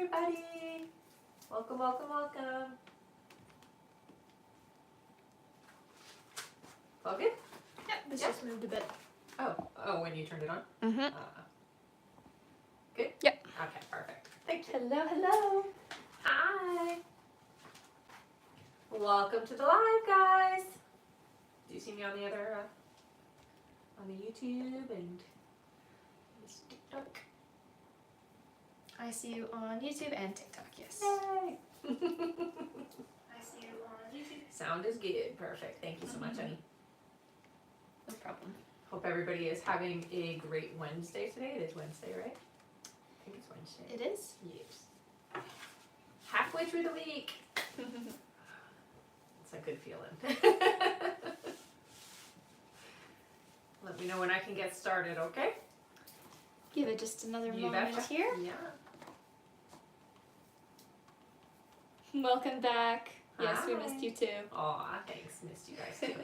everybody. Welcome, welcome, welcome. All good? Yep, this just moved a bit. Oh, when you turned it on? Mm-hmm. Good? Yep. Okay, perfect. Thank you. Hello, hello. Hi. Welcome to the live, guys. Do you see me on the other, on the YouTube and this TikTok? I see you on YouTube and TikTok, yes. Yay! I see you on YouTube. Sound is good. Perfect. Thank you so much, honey. No problem. Hope everybody is having a great Wednesday today. It is Wednesday, right? I think it's Wednesday. It is? Yes. Halfway through the week. It's a good feeling. Let me know when I can get started, okay? Give it just another You moment betcha. here. Yeah. Welcome back. Yes, we Hi. missed you too. Aw, thanks. Missed you guys too.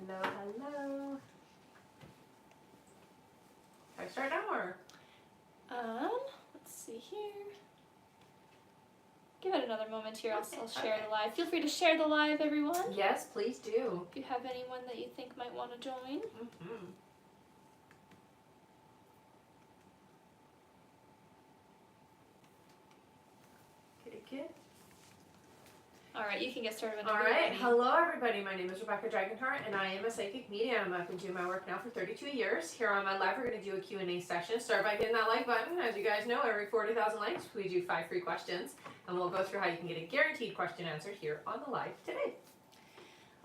Hello, hello. Should I start now or? Let's see here. Give it another moment here. I'll share the live. Feel free to share the live, everyone. Yes, please do. If you have anyone that you think might want to join. Mm-hmm. Good. All right, you can get started whenever All you're right. ready. Hello, everybody. My name is Rebecca Dragonheart, and I am a psychic medium. I've been doing my work now for 32 years. Here on my live, we're going to do a Q&A session. Start by hitting that like button. As you guys know, every 40,000 likes, we do 5 free questions, and we'll go through how you can get a guaranteed question answered here on the live today.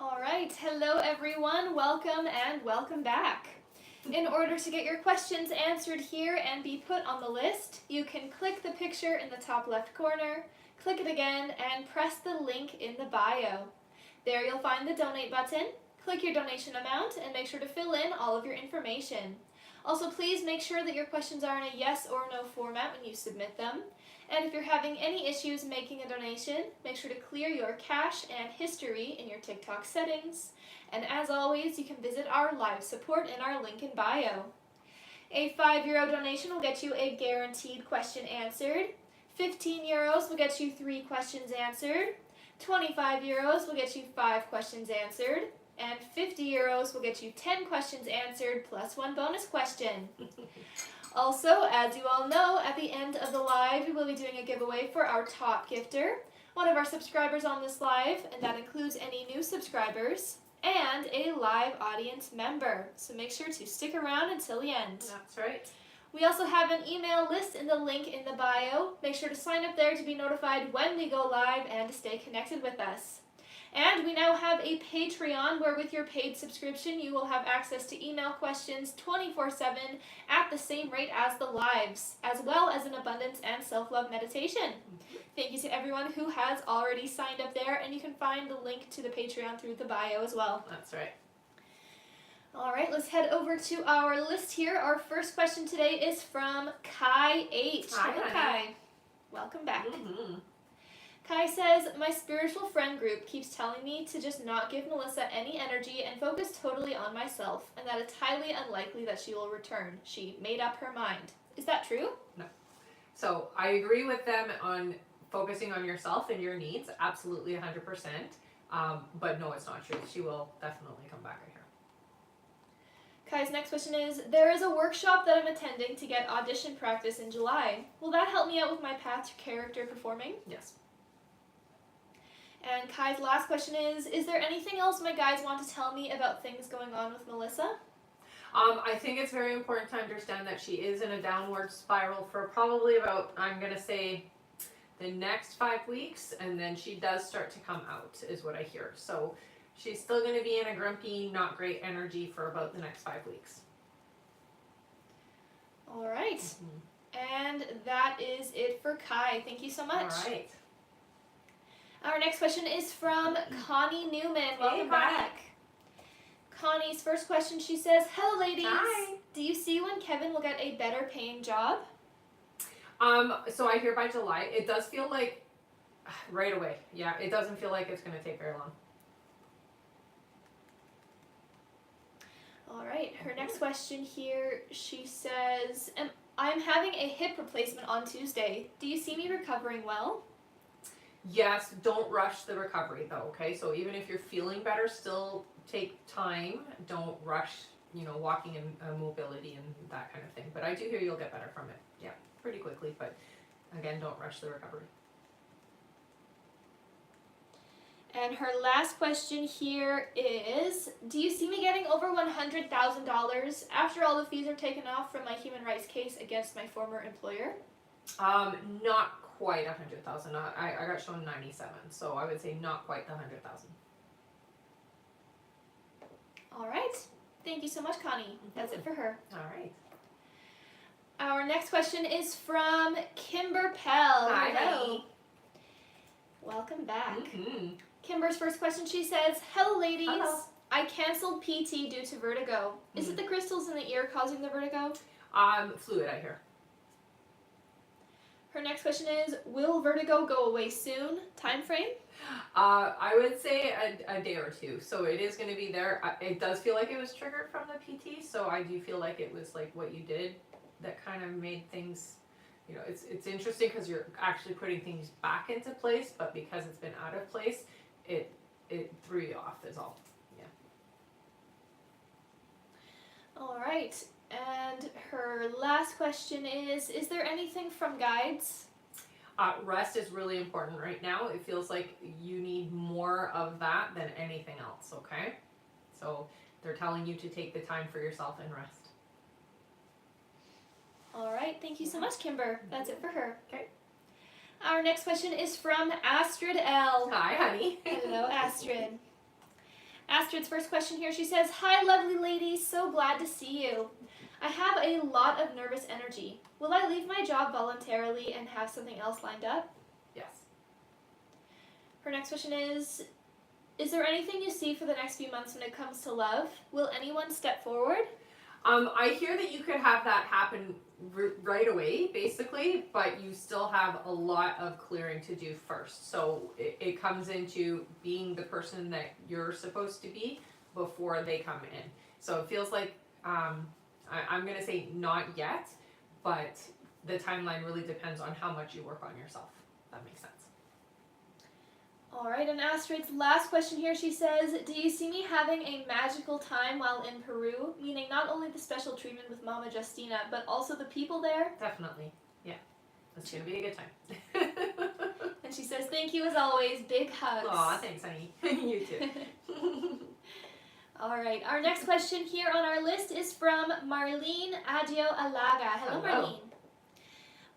All right, hello everyone, welcome and welcome back. In order to get your questions answered here and be put on the list, you can click the picture in the top left corner, click it again, and press the link in the bio. There you'll find the donate button, click your donation amount, and make sure to fill in all of your information. Also, please make sure that your questions are in a yes or no format when you submit them. And if you're having any issues making a donation, make sure to clear your cache and history in your TikTok settings. And as always, you can visit our live support in our link in bio. A €5 donation will get you a guaranteed question answered. €15 will get you 3 questions answered. €25 will get you 5 questions answered. And €50 will get you 10 questions answered plus 1 bonus question. Also, as you all know, at the end of the live, we will be doing a giveaway for our top gifter, one of our subscribers on this live, and that includes any new subscribers, and a live audience member. So make sure to stick around until the end. That's right. We also have an email list in the link in the bio. Make sure to sign up there to be notified when we go live and to stay connected with us. And we now have a Patreon where with your paid subscription you will have access to email questions 24/7 at the same rate as the lives, as well as an abundance and self-love meditation. Thank you to everyone who has already signed up there, and you can find the link to the Patreon through the bio as well. That's right. All right, let's head over to our list here. Our first question today is from Kai H. Hi, Hello, honey. Kai. Welcome back. Mm-hmm. Kai says, my spiritual friend group keeps telling me to just not give Melissa any energy and focus totally on myself, and that it's highly unlikely that she will return. She made up her mind. Is that true? No. So I agree with them on focusing on yourself and your needs. Absolutely 100%. But no, it's not true. She will definitely come back, I hear. Kai's next question is, there is a workshop that I'm attending to get audition practice in July. Will that help me out with my path to character performing? Yes. And Kai's last question is there anything else my guides want to tell me about things going on with Melissa? I think it's very important to understand that she is in a downward spiral for probably about, I'm going to say, the next 5 weeks, and then she does start to come out, is what I hear. So she's still going to be in a grumpy, not great energy for about the next 5 weeks. All right. And that is it for Kai. Thank you so much. All right. Our next question is from Connie Newman. Welcome Connie. back. Connie's first question, she says, hello ladies. Hi. Do you see when Kevin will get a better paying job? So I hear by July. It does feel like right away. Yeah, it doesn't feel like it's going to take very long. All right, her next question here, she says, I'm having a hip replacement on Tuesday. Do you see me recovering well? Yes, don't rush the recovery though, okay? So even if you're feeling better, still take time. Don't rush, walking and mobility and that kind of thing. But I do hear you'll get better from it. Yeah, pretty quickly. But again, don't rush the recovery. And her last question here is, do you see me getting over $100,000 after all the fees are taken off from my human rights case against my former employer? Not quite 100,000. I got shown 97, so I would say not quite the 100,000. All right. Thank you so much, Connie. That's it for her. All right. Our next question is from Kimber Pell. Hi, Hello. honey. Welcome back. Mm-hmm. Kimber's first question, she says, hello, ladies. Hello. I canceled PT due to vertigo. Is it the crystals in the ear causing the vertigo? Fluid, I hear. Her next question is, will vertigo go away soon? Time frame? I would say a day or two. So it is going to be there. It does feel like it was triggered from the PT, so I do feel like it was like what you did that kind of made things, it's interesting because you're actually putting things back into place, but because it's been out of place, it threw you off is all. Yeah. All right. And her last question is there anything from guides? Rest is really important right now. It feels like you need more of that than anything else, okay? So they're telling you to take the time for yourself and rest. All right, thank you so much, Kimber. That's it for her. Okay. Our next question is from Astrid L. Hi, honey. Hello, Astrid. Astrid's first question here, she says, hi, lovely ladies. So glad to see you. I have a lot of nervous energy. Will I leave my job voluntarily and have something else lined up? Yes. Her next question is there anything you see for the next few months when it comes to love? Will anyone step forward? I hear that you could have that happen right away, basically, but you still have a lot of clearing to do first. So it comes into being the person that you're supposed to be before they come in. So it feels like, I'm going to say not yet, but the timeline really depends on how much you work on yourself. That makes sense. All right, and Astrid's last question here, she says, do you see me having a magical time while in Peru? Meaning not only the special treatment with Mama Justina, but also the people there? Definitely. Yeah. It's going to be a good time. And she says, thank you as always. Big hugs. Aw, thanks, honey. You too. All right, our next question here on our list is from Marlene Adio Alaga. Hello, Marlene.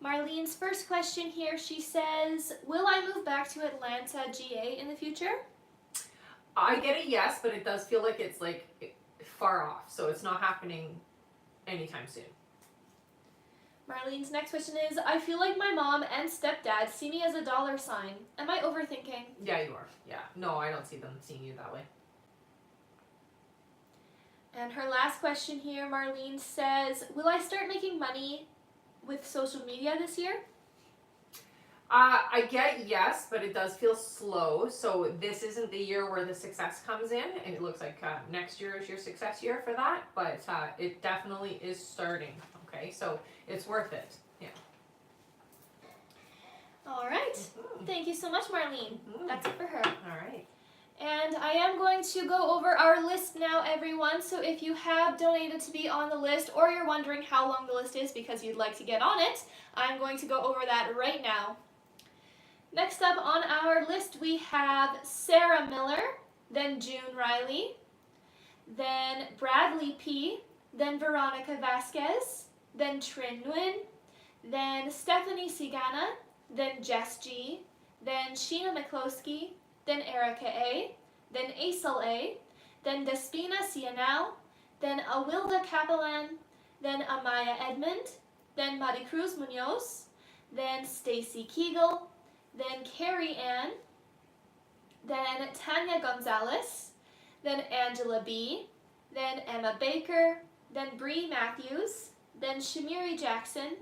Marlene's first question here, she says, will I move back to Atlanta, GA in the future? I get a yes, but it does feel like it's like far off, so it's not happening anytime soon. Marlene's next question is, I feel like my mom and stepdad see me as a dollar sign. Am I overthinking? Yeah, you are. Yeah. No, I don't see them seeing you that way. And her last question here, Marlene says, will I start making money with social media this year? I get yes, but it does feel slow. So this isn't the year where the success comes in. And it looks like next year is your success year for that. But it definitely is starting. Okay, so it's worth it. Yeah. All right. Mm-hmm. Thank you so much, Marlene. Mm-hmm. That's it for her. All right. And I am going to go over our list now, everyone. So if you have donated to be on the list, or you're wondering how long the list is because you'd like to get on it, I'm going to go over that right now. Next up on our list, we have Sarah Miller, then June Riley, then Bradley P., then Veronica Vasquez, then Trin Nguyen, then Stephanie Sigana, then Jess G., then Sheena McCloskey, then Erica A., then Aisel A., then Despina Cianal, then Awilda Capellan, then Amaya Edmond, then Maricruz Munoz, then Stacy Kegel, then Carrie Ann, then Tanya Gonzalez, then Angela B., then Emma Baker, then Bree Matthews, then Shamiri Jackson,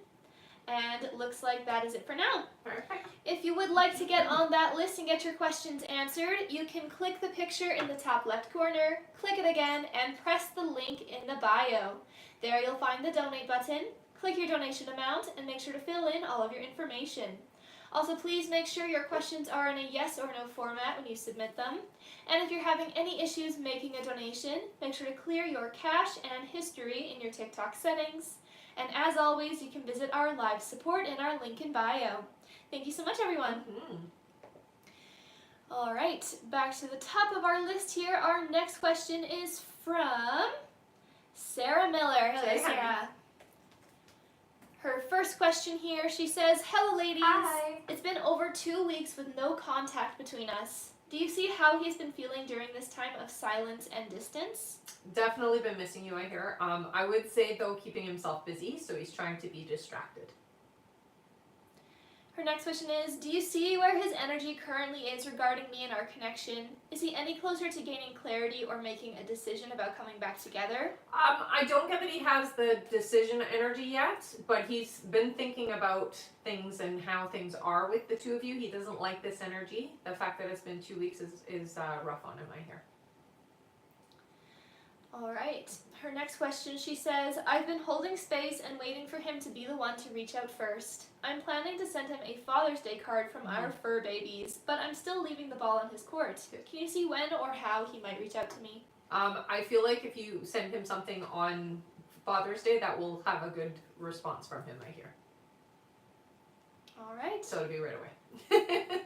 And it looks like that is it for now. Perfect. If you would like to get on that list and get your questions answered, you can click the picture in the top left corner, click it again, and press the link in the bio. There you'll find the donate button, click your donation amount, and make sure to fill in all of your information. Also, please make sure your questions are in a yes or no format when you submit them. And if you're having any issues making a donation, make sure to clear your cache and history in your TikTok settings. And as always, you can visit our live support in our link in bio. Thank you so much, everyone. All right, back to the top of our list here. Our next question is from Sarah Miller. Hello, Sarah. Her first question here, she says, "Hello, ladies. Hi. It's been over 2 weeks with no contact between us. Do you see how he's been feeling during this time of silence and distance?" Definitely been missing you, I hear. I would say, though, keeping himself busy, so he's trying to be distracted. Her next question is, "Do you see where his energy currently is regarding me and our connection? Is he any closer to gaining clarity or making a decision about coming back together?" I don't get that he has the decision energy yet, but he's been thinking about things and how things are with the two of you. He doesn't like this energy. The fact that it's been 2 weeks is rough on him, I hear. All right. Her next question, she says, "I've been holding space and waiting for him to be the one to reach out first. I'm planning to send him a Father's Day card from our fur babies, but I'm still leaving the ball in his court. Can you see when or how he might reach out to me?" I feel like if you send him something on Father's Day, that will have a good response from him, I hear. All right. So it'll be right away.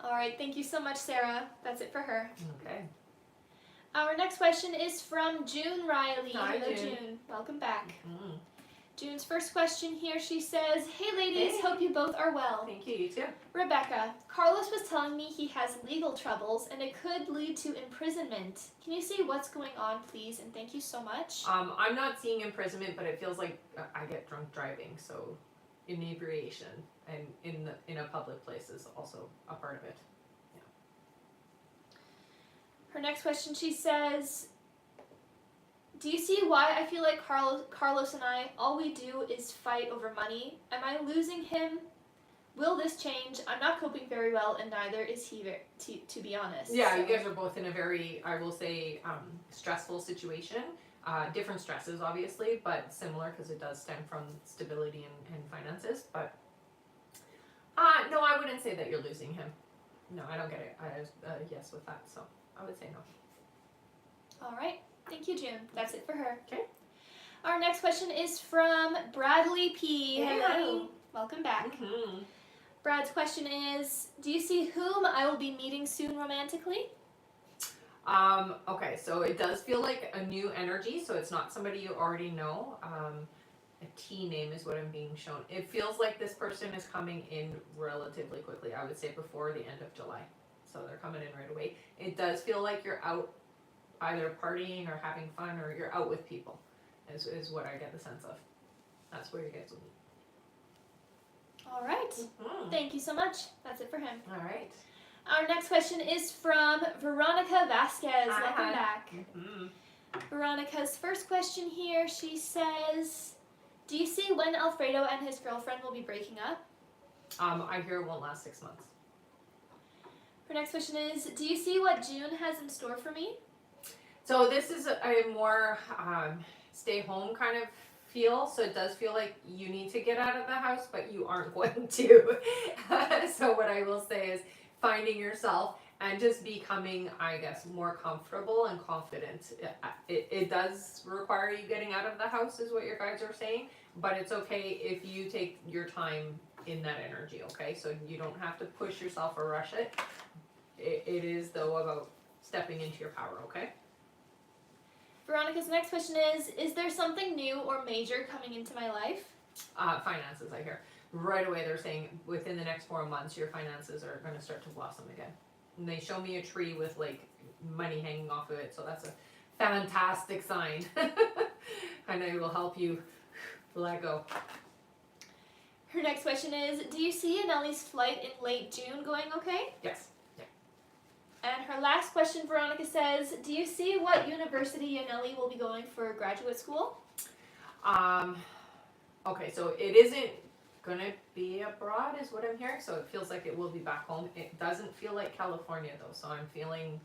All right. Thank you so much, Sarah. That's it for her. Okay. Our next question is from June Riley. Hi, Hello, June. June. Welcome back. Mm. June's first question here, she says, "Hey ladies, Hey. hope you both are well. Thank you, you too. Rebecca, Carlos was telling me he has legal troubles and it could lead to imprisonment. Can you see what's going on, please? And thank you so much." I'm not seeing imprisonment, but it feels like I get drunk driving, so inebriation and in a public place is also a part of it. Her next question, she says, "Do you see why I feel like Carlos and I, all we do is fight over money? Am I losing him? Will this change? I'm not coping very well, and neither is he, to be honest." Yeah, So- you guys are both in a very, I will say, stressful situation. Different stresses, obviously, but similar because it does stem from stability and finances. But no, I wouldn't say that you're losing him. No, I don't get it. Yes with that, so I would say no. All right. Thank you, June. That's it for her. Okay. Our next question is from Bradley P. Hey. Hello. Welcome back. Mm-hmm. Brad's question is, "Do you see whom I will be meeting soon romantically?" Okay, so it does feel like a new energy, so it's not somebody you already know. A T name is what I'm being shown. It feels like this person is coming in relatively quickly. I would say before the end of July. So they're coming in right away. It does feel like you're out either partying or having fun, or you're out with people is what I get the sense of. That's where you guys will meet. All right. Mm-hmm. Thank you so much. That's it for him. All right. Our next question is from Veronica Vasquez. Hi. Welcome back. Mm-hmm. Veronica's first question here, she says, "Do you see when Alfredo and his girlfriend will be breaking up?" I hear it won't last 6 months. Her next question is, "Do you see what June has in store for me?" So this is a more stay home kind of feel. So it does feel like you need to get out of the house, but you aren't going to. So what I will say is finding yourself and just becoming, I guess, more comfortable and confident. It does require you getting out of the house is what your guides are saying, but it's okay if you take your time in that energy, okay? So you don't have to push yourself or rush it. It is, though, about stepping into your power, okay? Veronica's next question is there something new or major coming into my life?" Finances, I hear. Right away, they're saying within the next 4 months, your finances are going to start to blossom again. And they show me a tree with, like, money hanging off of it, so that's a fantastic sign. I know it will help you let go. Her next question is, "Do you see Anelli's flight in late June going okay?" Yes. And her last question, Veronica says, "Do you see what university Anelli will be going for graduate school?" Okay, so it isn't gonna be abroad is what I'm hearing, so it feels like it will be back home. It doesn't feel like California though, so I'm feeling,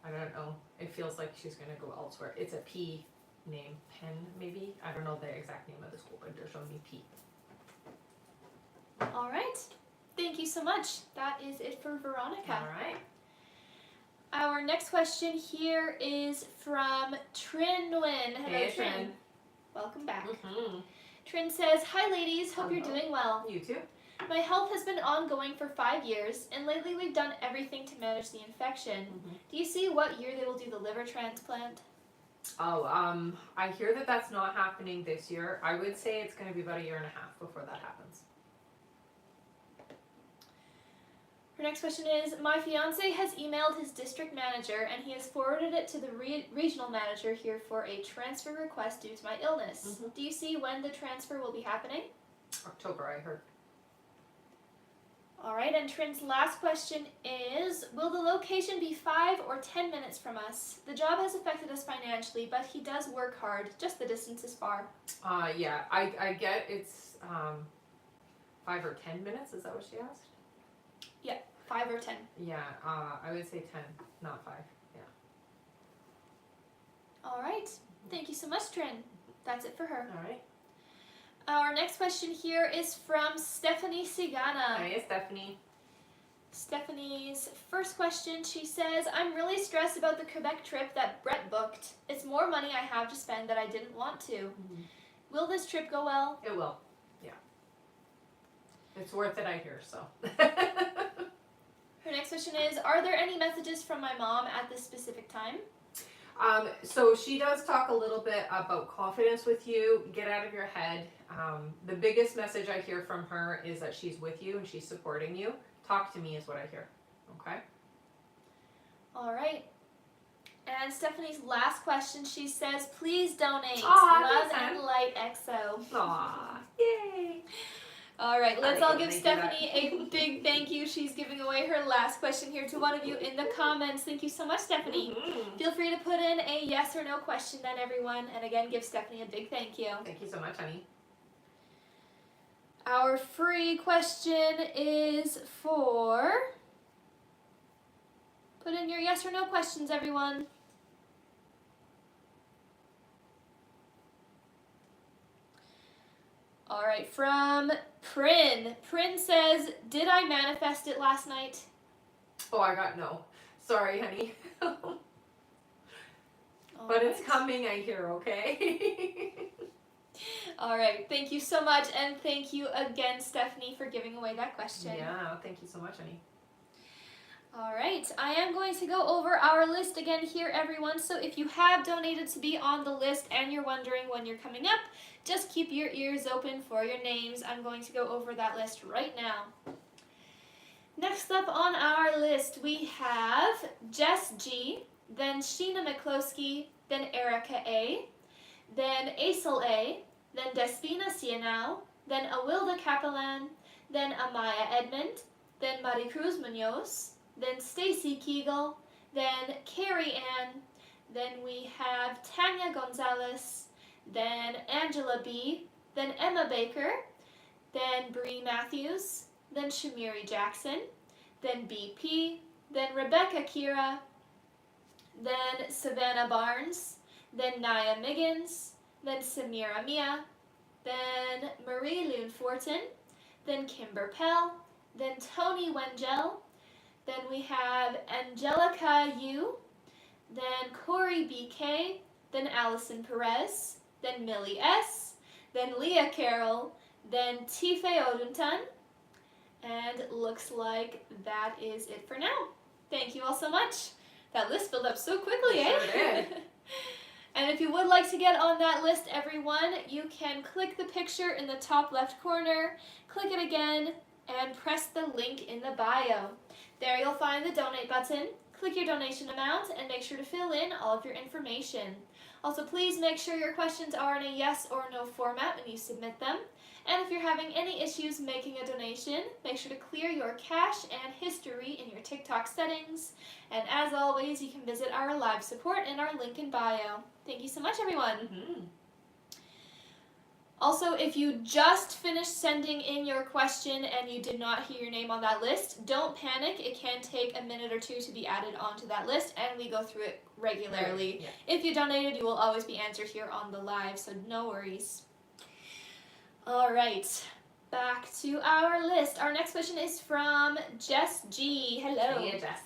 I don't know, it feels like she's gonna go elsewhere. It's a P name, Penn maybe? I don't know the exact name of the school, but they're showing me P. All right. Thank you so much. That is it for Veronica. All right. Our next question here is from Trinwin. Hello, Hey, Trin. Trin. Welcome back. Mm-hmm. Trin says, "Hi ladies, hope you're Hello. doing well. You too? My health has been ongoing for 5 years, and lately we've done everything to manage the infection. Do you see what year they will do the liver transplant?" Oh, I hear that that's not happening this year. I would say it's going to be about 1.5 years before that happens. Her next question is, "My fiance has emailed his district manager and he has forwarded it to the regional manager here for a transfer request due to my illness. Do you see when the transfer will be happening?" October, I heard. All right, and Trin's last question is, "Will the location be 5 or 10 minutes from us? The job has affected us financially, but he does work hard. Just the distance is far." Yeah, I get it's 5 or 10 minutes. Is that what she asked? 5 or 10. Yeah, I would say 10, not 5. Yeah. All right. Thank you so much, Trin. That's it for her. All right. Our next question here is from Stephanie Sigana. Hi, Stephanie. Stephanie's first question, she says, "I'm really stressed about the Quebec trip that Brett booked. It's more money I have to spend that I didn't want to. Will this trip go well?" It will. Yeah. It's worth it, I hear, so. Her next question is, "Are there any messages from my mom at this specific time?" So she does talk a little bit about confidence with you. Get out of your head. The biggest message I hear from her is that she's with you and she's supporting you. Talk to me is what I hear. Okay? All right. And Stephanie's last question, she says, "Please donate. Aw, Love thanks, and light, XO." Aw, yay. All right, let's I all can give do Stephanie a big thank you. She's giving away her last question here to one of you in the comments. Thank you so much, Stephanie. Feel free to put in a yes or no question then, everyone. And again, give Stephanie a big thank you. Thank you so much, honey. Our free question is for... Put in your yes or no questions, everyone. All right, from Prin. Prin says, "Did I manifest it last night?" Oh, I got no. Sorry, honey. All But it's right. coming, I hear, okay? All right, thank you so much, and thank you again, Stephanie, for giving away that question. Yeah, thank you so much, honey. All right, I am going to go over our list again here, everyone. So if you have donated to be on the list and you're wondering when you're coming up, just keep your ears open for your names. I'm going to go over that list right now. Next up on our list, we have Jess G, then Sheena McCloskey, then Erica A, then Aisel A, then Despina Sienau, then Awilda Capellan, then Amaya Edmond, then Maricruz Munoz, then Stacy Kegel, then Carrie Ann, then we have Tanya Gonzalez, then Angela B, then Emma Baker, then Bree Matthews, then Shamiri Jackson, then BP, then Rebecca Kira, then Savannah Barnes, then Naya Miggins, then Samira Mia, then Marie Loon Fortin, then Kimber Pell, then Tony Wengel, then we have Angelica Yu, then Corey BK, then Allison Perez, then Millie S, then Leah Carroll, then Tife Odenton, and looks like that is it for now. Thank you all so much. That list filled up so quickly, eh? Sure did. And if you would like to get on that list, everyone, you can click the picture in the top left corner, click it again, and press the link in the bio. There you'll find the donate button. Click your donation amount and make sure to fill in all of your information. Also, please make sure your questions are in a yes or no format when you submit them. And if you're having any issues making a donation, make sure to clear your cache and history in your TikTok settings. And as always, you can visit our live support in our link in bio. Thank you so much, everyone. Also, if you just finished sending in your question and you did not hear your name on that list, don't panic. It can take a minute or two to be added onto that list, and we go through it regularly. Yeah. If you donated, you will always be answered here on the live, so no worries. All right, back to our list. Our next question is from Jess G. Hello. Hey, Jess.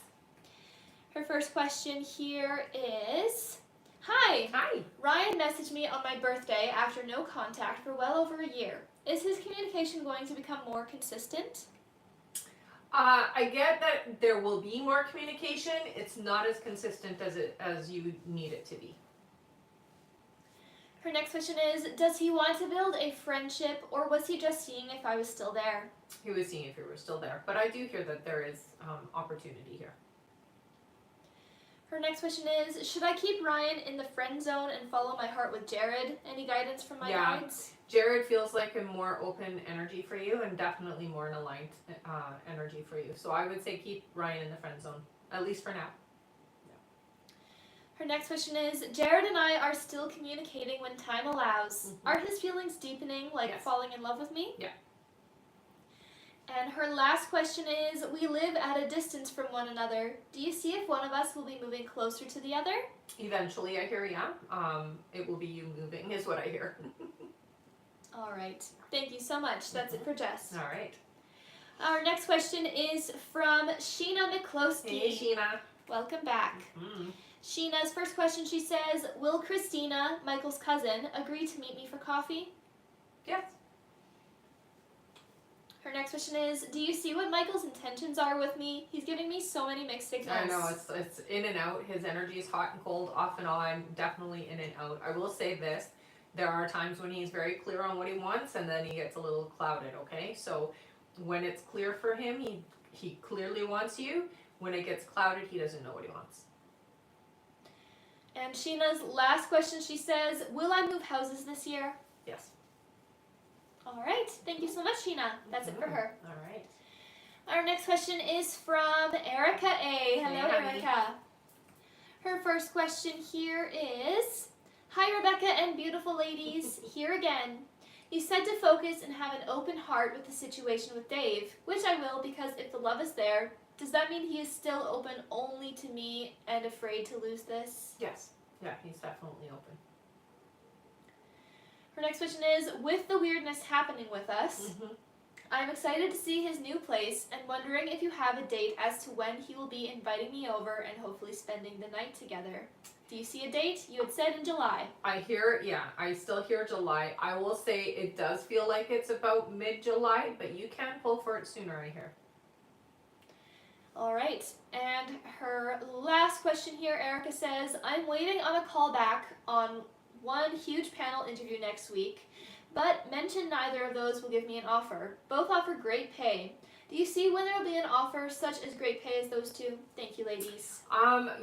Her first question here is, Hi. Hi. Ryan messaged me on my birthday after no contact for well over a year. Is his communication going to become more consistent? I get that there will be more communication. It's not as consistent as you need it to be. Her next question is, does he want to build a friendship, or was he just seeing if I was still there? He was seeing if you were still there, but I do hear that there is opportunity here. Her next question is, should I keep Ryan in the friend zone and follow my heart with Jared? Any guidance from my guides? Jared feels like a more open energy for you and definitely more an aligned energy for you. So I would say keep Ryan in the friend zone, at least for now. Her next question is, Jared and I are still communicating when time allows. Mhm. Are his feelings deepening, like Yes. falling in love with me? Yeah. And her last question is, we live at a distance from one another. Do you see if one of us will be moving closer to the other? Eventually, I hear, yeah. It will be you moving, is what I hear. All right. Thank you so much. That's it for Jess. All right. Our next question is from Sheena McCloskey. Hey, Sheena. Welcome back. Mm. Sheena's first question, she says, will Christina, Michael's cousin, agree to meet me for coffee? Yes. Her next question is, do you see what Michael's intentions are with me? He's giving me so many mixed signals. I know, it's in and out. His energy is hot and cold, off and on, definitely in and out. I will say this, there are times when he's very clear on what he wants and then he gets a little clouded, okay? So when it's clear for him, he clearly wants you. When it gets clouded, he doesn't know what he wants. And Sheena's last question, she says, will I move houses this year? Yes. All right. Thank you so much, Sheena. That's it for her. All right. Our next question is from Erica A. Hello, Hey, honey. Erica. Her first question here is, hi, Rebecca and beautiful ladies. Here again. You said to focus and have an open heart with the situation with Dave, which I will because if the love is there, does that mean he is still open only to me and afraid to lose this? Yes. Yeah, he's definitely open. Her next question is, with the weirdness happening with us, Mm-hmm. I'm excited to see his new place and wondering if you have a date as to when he will be inviting me over and hopefully spending the night together. Do you see a date? You had said in July. I still hear July. I will say it does feel like it's about mid-July, but you can pull for it sooner, I hear. All right. And her last question here, Erica says, I'm waiting on a call back on one huge panel interview next week, but mention neither of those will give me an offer. Both offer great pay. Do you see when there will be an offer such as great pay as those two? Thank you, ladies.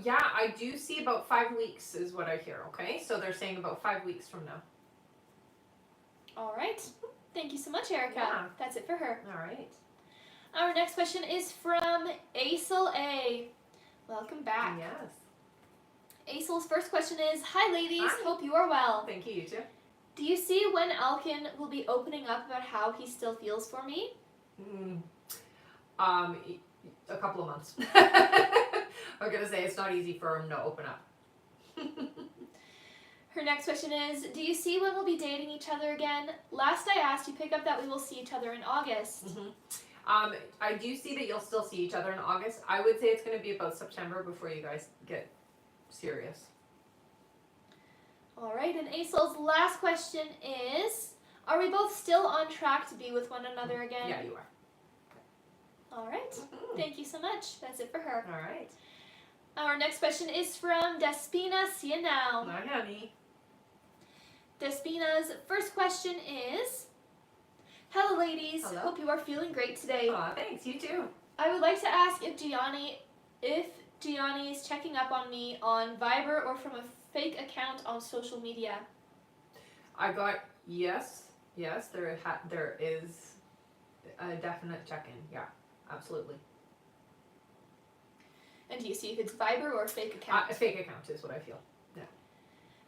Yeah, I do see about 5 weeks is what I hear, okay? So they're saying about 5 weeks from now. All right. Thank you so much, Erica. Yeah. That's it for her. All right. Our next question is from Aisel A. Welcome back. Yes. Aisel's first question is, hi, ladies. Hi. Hope you are well. Thank you, you too. Do you see when Alkin will be opening up about how he still feels for me? A couple of months. I'm gonna say it's not easy for him to open up. Her next question is, do you see when we'll be dating each other again? Last I asked, you pick up that we will see each other in August. Mm-hmm. I do see that you'll still see each other in August. I would say it's going to be about September before you guys get serious. All right, and Aisel's last question is, are we both still on track to be with one another again? Yeah, you are. All right. Thank you so much. That's it for her. All right. Our next question is from Despina. See you now. Hi, honey. Despina's first question is, hello, ladies. Hello. Hope you are feeling great today. Aw, thanks. You too. I would like to ask if Gianni is checking up on me on Viber or from a fake account on social media. I got yes. There is a definite check-in. Yeah, absolutely. And do you see if it's Viber or a fake account? A fake account is what I feel.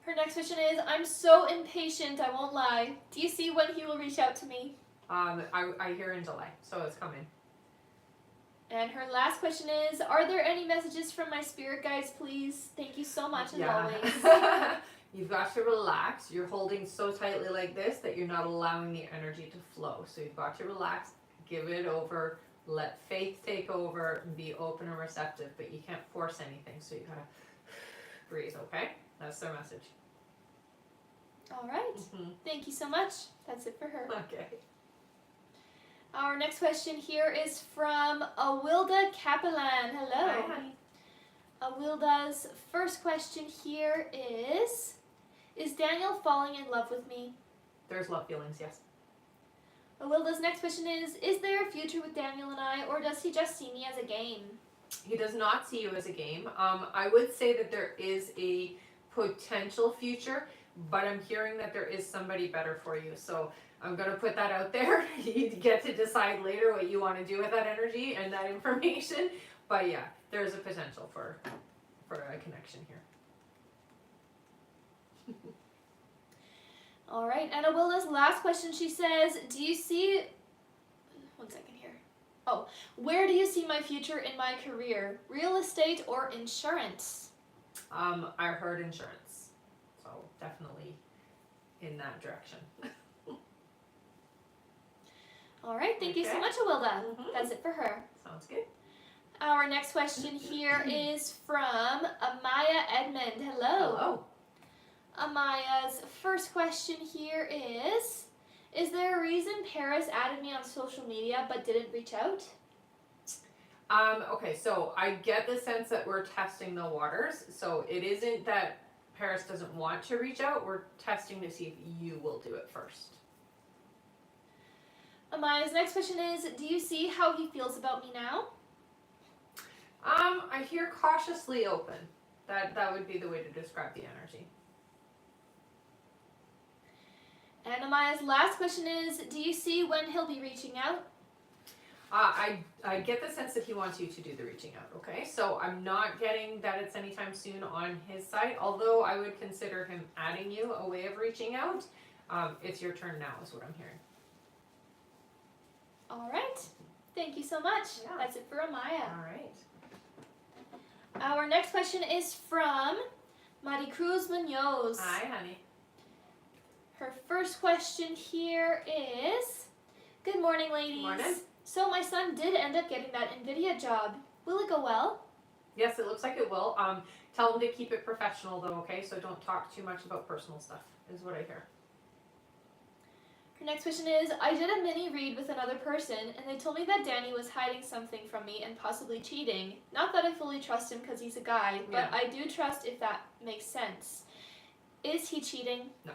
Her Her next question is, I'm so impatient, I won't lie. Do you see when he will reach out to me? I hear in July, so it's coming. And her last question is, are there any messages from my spirit guides, please? Thank you so much, as always. You've got to relax. You're holding so tightly like this that you're not allowing the energy to flow. So you've got to relax, give it over, let faith take over, and be open and receptive, but you can't force anything, so you gotta breathe, okay? That's their message. All right. Thank you so much. That's it for her. Okay. Our next question here is from Awilda Capellan. Hello. Hi, honey. Awilda's first question here is Daniel falling in love with me? There's love feelings, yes. Awilda's next question is there a future with Daniel and I, or does he just see me as a game? He does not see you as a game. I would say that there is a potential future, but I'm hearing that there is somebody better for you. So I'm going to put that out there. You get to decide later what you want to do with that energy and that information. But yeah, there is a potential for a connection here. All right, and Awilda's last question, she says, do you see... One second here. Oh, where do you see my future in my career? Real estate or insurance? I heard insurance. So definitely in that direction. All right, thank you so much, Awilda. That's it for her. Sounds good. Our next question here is from Amaya Edmond. Hello. Hello. Amaya's first question here is there a reason Paris added me on social media but didn't reach out? Okay, so I get the sense that we're testing the waters. So it isn't that Paris doesn't want to reach out. We're testing to see if you will do it first. Amaya's next question is, do you see how he feels about me now? I hear cautiously open. That would be the way to describe the energy. And Amaya's last question is, do you see when he'll be reaching out? I get the sense that he wants you to do the reaching out, okay? So I'm not getting that it's anytime soon on his side, although I would consider him adding you a way of reaching out. It's your turn now is what I'm hearing. All right. Thank you so much. Yeah. That's it for Amaya. All right. Our next question is from Maricruz Munoz. Hi, honey. Her first question here is, good morning, ladies. Morning. So my son did end up getting that NVIDIA job. Will it go well? Yes, it looks like it will. Tell him to keep it professional though, okay? So don't talk too much about personal stuff, is what I hear. Her next question is, I did a mini read with another person, and they told me that Danny was hiding something from me and possibly cheating. Not that I fully trust him because he's a guy, but Yeah. I do trust if that makes sense. Is he cheating? No.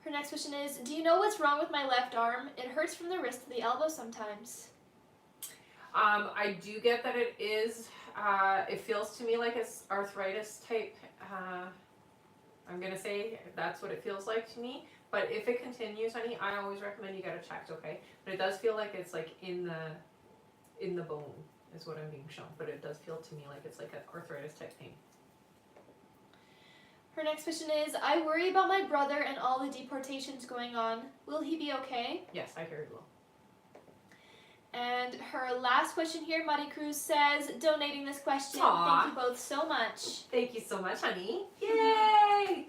Her next question is, do you know what's wrong with my left arm? It hurts from the wrist to the elbow sometimes. I do get that it is, it feels to me like it's arthritis type. I'm going to say that's what it feels like to me. But if it continues, honey, I always recommend you get it checked, okay? But it does feel like it's like in the bone is what I'm being shown. But it does feel to me like it's like an arthritis type pain. Her next question is, I worry about my brother and all the deportations going on. Will he be okay? Yes, I hear you will. And her last question here, Maricruz says, donating this question. Aww. Thank you both so much. Thank you so much, honey. Yay!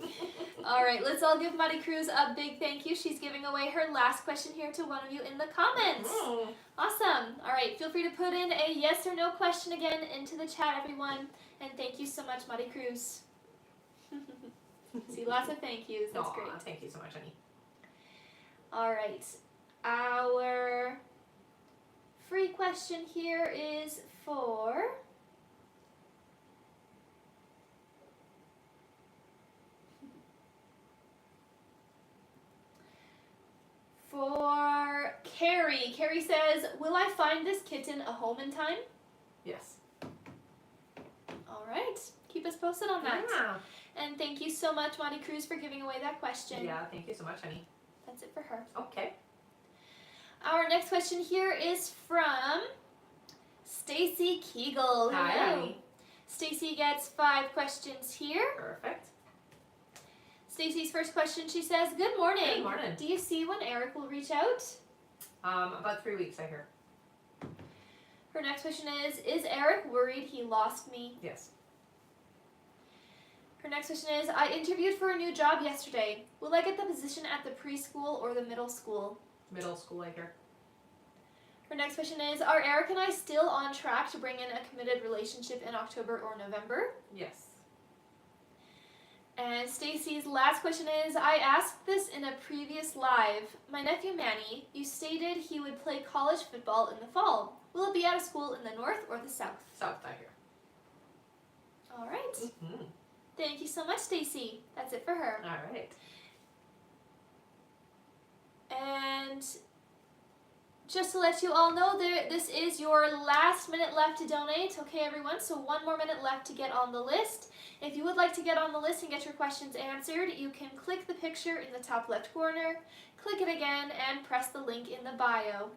All right, let's all give Maricruz a big thank you. She's giving away her last question here to one of you in the comments. Awesome. All right, feel free to put in a yes or no question again into the chat, everyone. And thank you so much, Maricruz. See, lots of thank yous. That's great. Thank you so much, honey. All right. Our free question here is for Carrie. Carrie says, will I find this kitten a home in time? Yes. All right. Keep us posted on that. Yeah. And thank you so much, Maricruz, for giving away that question. Yeah, thank you so much, honey. That's it for her. Okay. Our next question here is from Stacy Kegel. Hi, Hello. honey. Stacy gets 5 questions here. Perfect. Stacy's first question, she says, "Good morning. Good morning. Do you see when Eric will reach out?" About 3 weeks, I hear. Her next question is Eric worried he lost me?" Yes. Her next question is, "I interviewed for a new job yesterday. Will I get the position at the preschool or the middle school?" Middle school, I hear. Her next question is, "Are Eric and I still on track to bring in a committed relationship in October or November?" Yes. And Stacy's last question is, "I asked this in a previous live. My nephew Manny, you stated he would play college football in the fall. Will it be at a school in the north or the south?" South, I hear. All right. Mm-hmm. Thank you so much, Stacy. That's it for her. All right. And just to let you all know, this is your last minute left to donate. Okay, everyone? So 1 more minute left to get on the list. If you would like to get on the list and get your questions answered, you can click the picture in the top left corner, click it again, and press the link in the bio.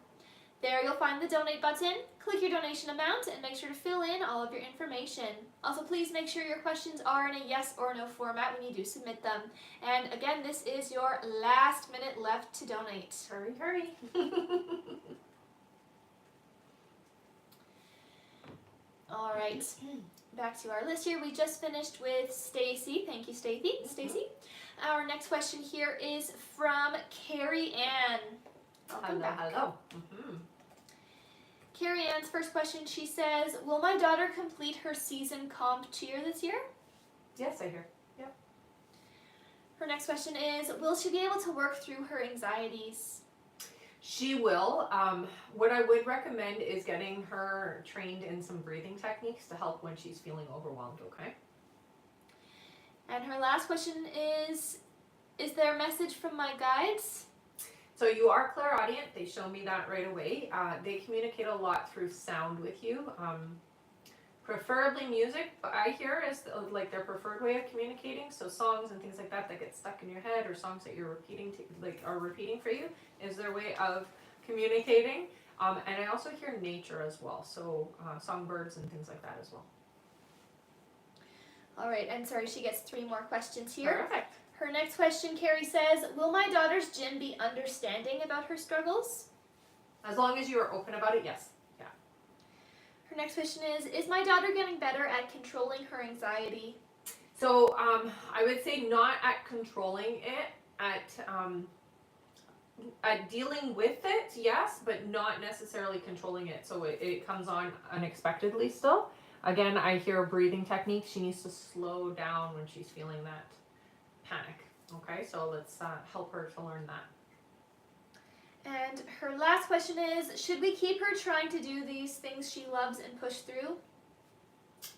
There you'll find the donate button, click your donation amount, and make sure to fill in all of your information. Also, please make sure your questions are in a yes or no format when you do submit them. And again, this is your last minute left to donate. Hurry, hurry. All right, back to our list here. We just finished with Stacy. Thank you, Stacy. Stacy. Our next question here is from Carrie Ann. Welcome back. Hello. Mm-hmm. Carrie Ann's first question, she says, "Will my daughter complete her season comp cheer this year?" Yes, I hear. Her next question is, "Will she be able to work through her anxieties?" She will. What I would recommend is getting her trained in some breathing techniques to help when she's feeling overwhelmed, okay? And her last question is there a message from my guides? So you are clairaudient. They show me that right away. They communicate a lot through sound with you. Preferably music, but I hear is like their preferred way of communicating. So songs and things like that get stuck in your head, or songs that you're repeating are repeating for you, is their way of communicating. And I also hear nature as well. So songbirds and things like that as well. All right, and sorry, she gets 3 more questions here. Perfect. Her next question, Carrie says, "Will my daughter's gym be understanding about her struggles?" As long as you are open about it, yes. Yeah. Her next question is my daughter getting better at controlling her anxiety? So I would say not at controlling it, at dealing with it, yes, but not necessarily controlling it. So it comes on unexpectedly still. Again, I hear breathing techniques. She needs to slow down when she's feeling that panic. Okay, so let's help her to learn that. And her last question is, should we keep her trying to do these things she loves and push through?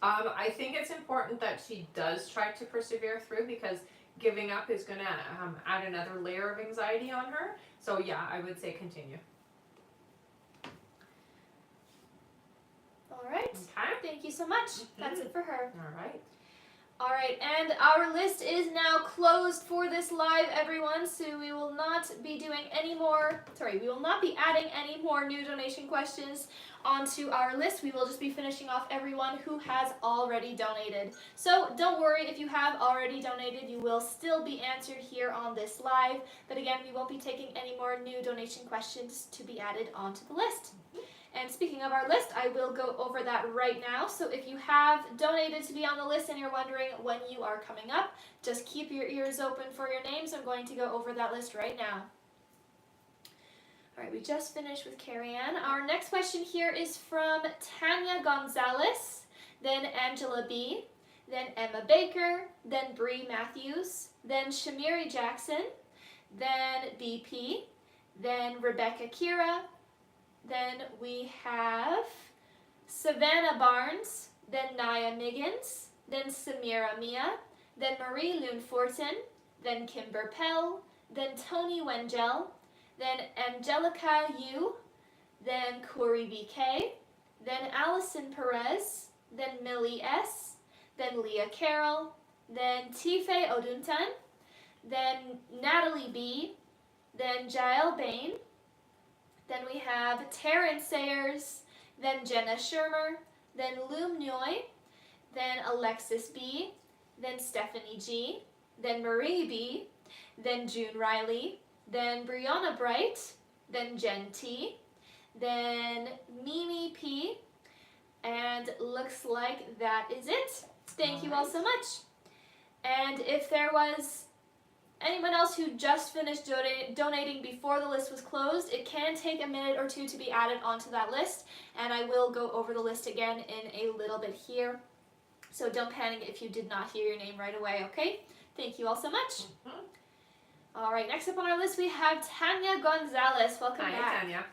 I think it's important that she does try to persevere through, because giving up is going to add another layer of anxiety on her. So yeah, I would say continue. All right. Okay. Thank you so much. That's it for her. All right. All right, and our list is now closed for this live, everyone, so we will not be adding any more new donation questions onto our list. We will just be finishing off everyone who has already donated. So don't worry, if you have already donated, you will still be answered here on this live. But again, we won't be taking any more new donation questions to be added onto the list. And speaking of our list, I will go over that right now. So if you have donated to be on the list and you're wondering when you are coming up, just keep your ears open for your names. I'm going to go over that list right now. All right, we just finished with Carrie Ann. Our next question here is from Tanya Gonzalez, then Angela B., then Emma Baker, then Bree Matthews, then Shamiri Jackson, then BP, then Rebecca Kira, then we have Savannah Barnes, then Naya Miggins, then Samira Mia, then Marie Loon-Fortin, then Kimber Pell, then Tony Wengel, then Angelica Yu, then Corey BK, then Allison Perez, then Millie S., then Leah Carroll, then Tife Oduntan, then Natalie B., then Jael Bain, then we have Taryn Sayers, then Jenna Shermer, then Loom Noy, then Alexis B., then Stephanie G., then Marie B, then June Riley, then Brianna Bright, then Jen T, then Mimi P, and looks like that is it. Thank you all so much. And if there was anyone else who just finished donating before the list was closed, it can take a minute or two to be added onto that list, and I will go over the list again in a little bit here. So don't panic if you did not hear your name right away, okay? Thank you all so much. All right, next up on our list we have Tanya Gonzalez. Welcome back. Hi, Tanya.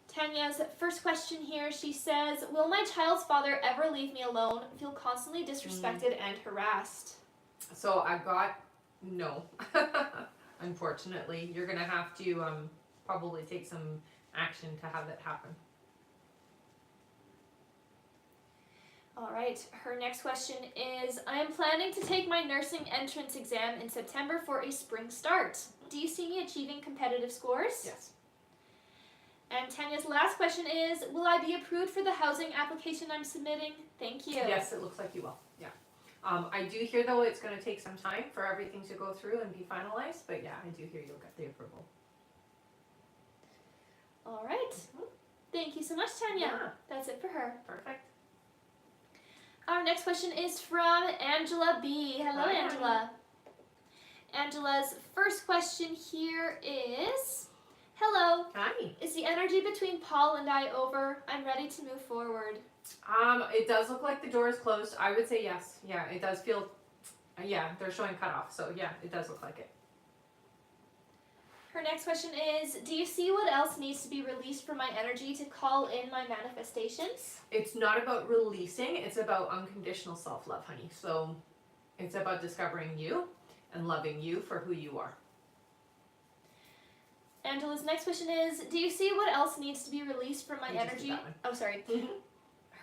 Tanya's first question here, she says, will my child's father ever leave me alone, feel constantly disrespected and harassed? So I got no. Unfortunately, you're going to have to probably take some action to have that happen. All right, her next question is, I am planning to take my nursing entrance exam in September for a spring start. Do you see me achieving competitive scores? Yes. And Tanya's last question is, will I be approved for the housing application I'm submitting? Thank you. Yes, it looks like you will. Yeah. I do hear, though, it's going to take some time for everything to go through and be finalized, but yeah, I do hear you'll get the approval. All right. Thank you so much, Tanya. Yeah. That's it for her. Perfect. Our next question is from Angela B. Hello, Hi, Angela. Angela's first question here is, hello. Hi. Is the energy between Paul and I over? I'm ready to move forward. It does look like the door is closed. I would say yes. Yeah, it does feel, yeah, they're showing cut off. So yeah, it does look like it. Her next question is, do you see what else needs to be released from my energy to call in my manifestations? It's not about releasing, it's about unconditional self-love, honey. So it's about discovering you and loving you for who you are. Angela's next question is, do you see what else needs to be released from my You just did energy? that one. Oh, sorry.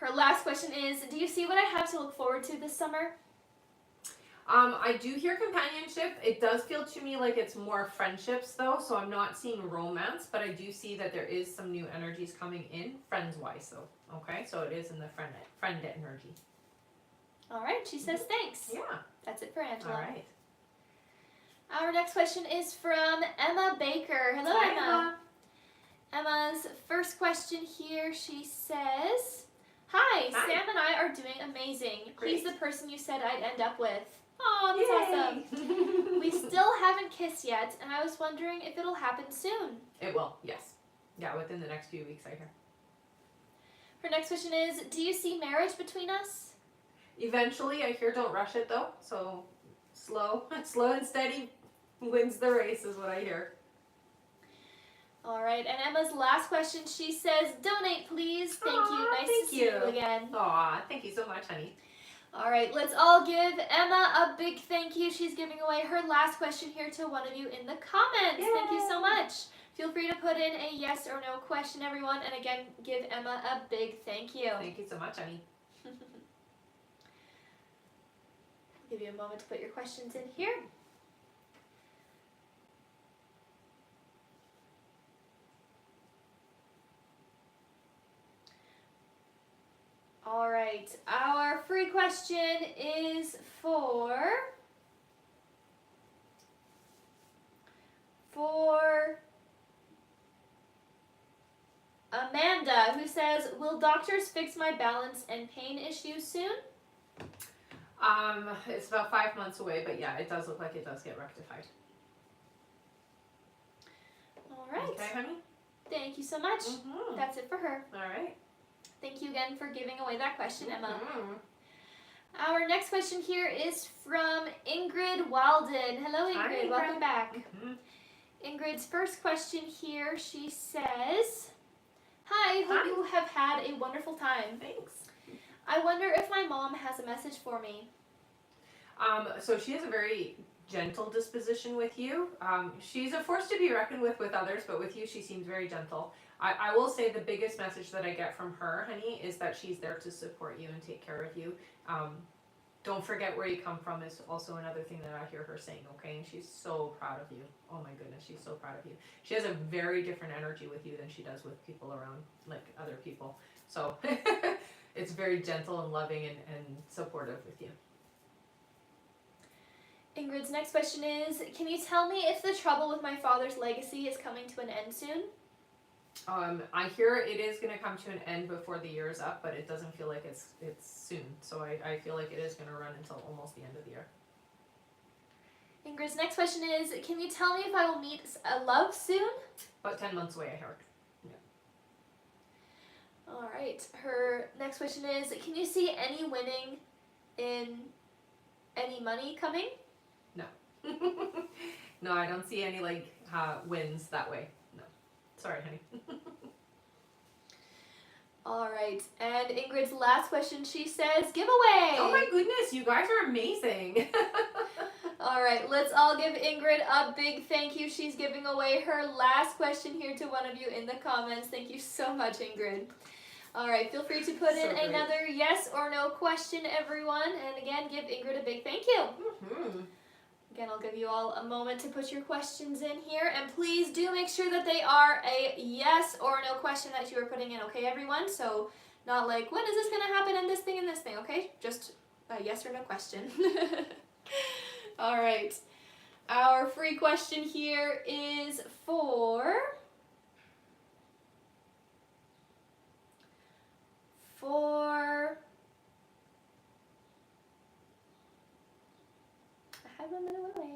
Her last question is, do you see what I have to look forward to this summer? I do hear companionship. It does feel to me like it's more friendships though, so I'm not seeing romance, but I do see that there is some new energies coming in, friends-wise though. Okay, so it is in the friend energy. All right, she says thanks. Yeah. That's it for Angela. All right. Our next question is from Emma Baker. Hello, Hi, Emma. Emma's first question here, she says, Hi, Sam and I are doing amazing. Great. He's the person you said I'd end up with. Oh, that's awesome. We still haven't kissed yet, and I was wondering if it'll happen soon. It will, yes. Yeah, within the next few weeks, I hear. Her next question is, do you see marriage between us? Eventually, I hear don't rush it though, so slow and steady wins the race is what I hear. All right, and Emma's last question, she says, donate please. Thank you. Aw, Nice thank to see you you. again. Aw, thank you so much, honey. All right, let's all give Emma a big thank you. She's giving away her last question here to one of you in the comments. Yay. Thank you so much. Feel free to put in a yes or no question, everyone. And again, give Emma a big thank you. Thank you so much, honey. Give you a moment to put your questions in here. All right, our free question is for Amanda, who says, will doctors fix my balance and pain issues soon? It's about 5 months away, but yeah, it does look like it does get rectified. All right. Okay, honey? Thank you so much. Mm-hmm. That's it for her. All right. Thank you again for giving away that question, Emma. Mm-hmm. Our next question here is from Ingrid Walden. Hello, Ingrid. Hi, Ingrid. Welcome back. Mm-hmm. Ingrid's first question here, she says, Hi, hope you have had a wonderful time. Thanks. I wonder if my mom has a message for me. So she has a very gentle disposition with you. She's a force to be reckoned with others, but with you she seems very gentle. I will say the biggest message that I get from her, honey, is that she's there to support you and take care of you. Don't forget where you come from is also another thing that I hear her saying, okay? And she's so proud of you. Oh my goodness, she's so proud of you. She has a very different energy with you than she does with people around, like other people. So it's very gentle and loving and supportive with you. Ingrid's next question is, can you tell me if the trouble with my father's legacy is coming to an end soon? I hear it is going to come to an end before the year is up, but it doesn't feel like it's soon. So I feel like it is going to run until almost the end of the year. Ingrid's next question is, can you tell me if I will meet a love soon? About 10 months away, I heard. All right. Her next question is, can you see any winning in any money coming? No, I don't see any wins that way. No. Sorry, honey. All right. And Ingrid's last question, she says, giveaway. Oh my goodness, you guys are amazing. All right, let's all give Ingrid a big thank you. She's giving away her last question here to one of you in the comments. Thank you so much, Ingrid. All right, feel free to put in another yes or no question, everyone. And again, give Ingrid a big thank you. Mm-hmm. Again, I'll give you all a moment to put your questions in here. And please do make sure that they are a yes or no question that you are putting in, okay, everyone? So not like, when is this going to happen and this thing, okay? Just a yes or no question. All right. Our free question here is for I have them in a way.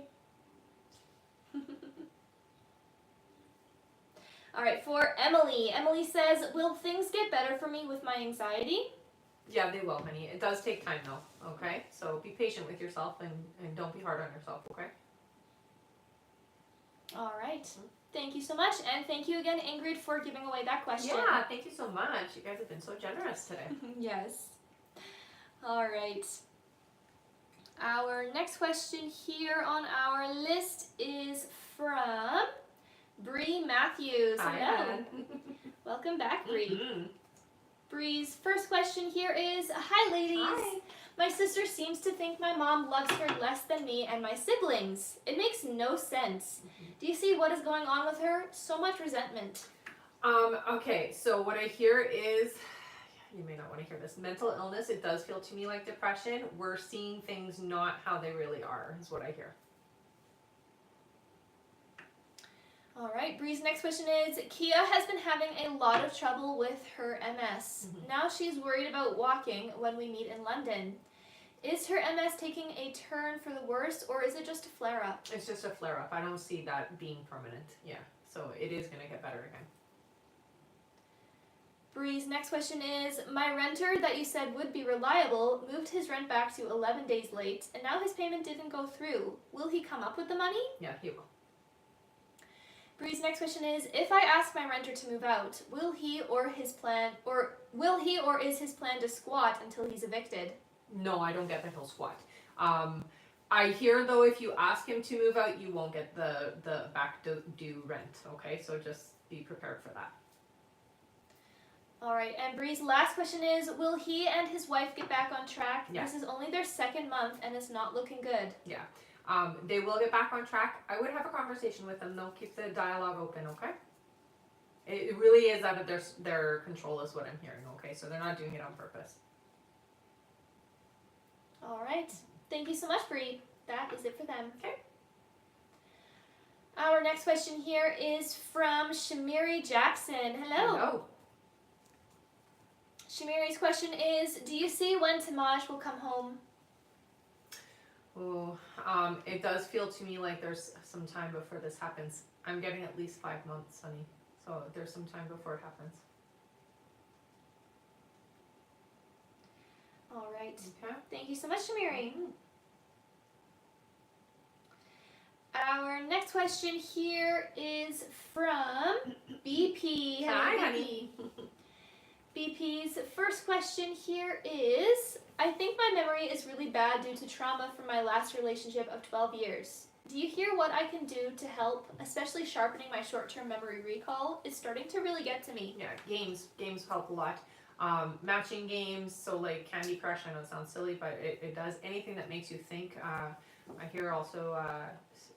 All right, for Emily. Emily says, will things get better for me with my anxiety? Yeah, they will, honey. It does take time, though, okay? So be patient with yourself and don't be hard on yourself, okay? All right. Thank you so much. And thank you again, Ingrid, for giving away that question. Yeah, thank you so much. You guys have been so generous today. Yes. All right. Our next question here on our list is from Bree Matthews. Hello. Welcome back, Bree. Mm-hmm. Bree's first question here is, hi ladies. Hi. My sister seems to think my mom loves her less than me and my siblings. It makes no sense. Do you see what is going on with her? So much resentment. Okay, so what I hear is, you may not want to hear this, mental illness. It does feel to me like depression. We're seeing things not how they really are, is what I hear. All right, Bree's next question is, Kia has been having a lot of trouble with her MS. Mm-hmm. Now she's worried about walking when we meet in London. Is her MS taking a turn for the worse, or is it just a flare-up? It's just a flare-up. I don't see that being permanent. Yeah, so it is going to get better again. Bree's next question is, my renter that you said would be reliable moved his rent back to 11 days late, and now his payment didn't go through. Will he come up with the money? Yeah, he will. Bree's next question is, if I ask my renter to move out, will he or is his plan to squat until he's evicted? No, I don't get that he'll squat. I hear though, if you ask him to move out, you won't get the back due rent. Okay, so just be prepared for that. All right, and Bree's last question is, will he and his wife get back on track? Yeah. This is only their second month and it's not looking good. Yeah. They will get back on track. I would have a conversation with them though. Keep the dialogue open, okay? It really is out of their control is what I'm hearing, okay? So they're not doing it on purpose. All right. Thank you so much, Bree. That is it for them. Okay. Our next question here is from Shamiri Jackson. Hello. Shamiri's question is, do you see when Tamaj will come home? Oh, it does feel to me like there's some time before this happens. I'm getting at least 5 months, honey. So there's some time before it happens. All right. Okay. Thank you so much, Shamiri. Mm-hmm. Our next question here is from BP. Hello, Hi, BP. honey. BP's first question here is, I think my memory is really bad due to trauma from my last relationship of 12 years. Do you hear what I can do to help, especially sharpening my short-term memory recall? It's starting to really get to me. Yeah, games help a lot. Matching games, so like Candy Crush, I know it sounds silly, but it does anything that makes you think. I hear also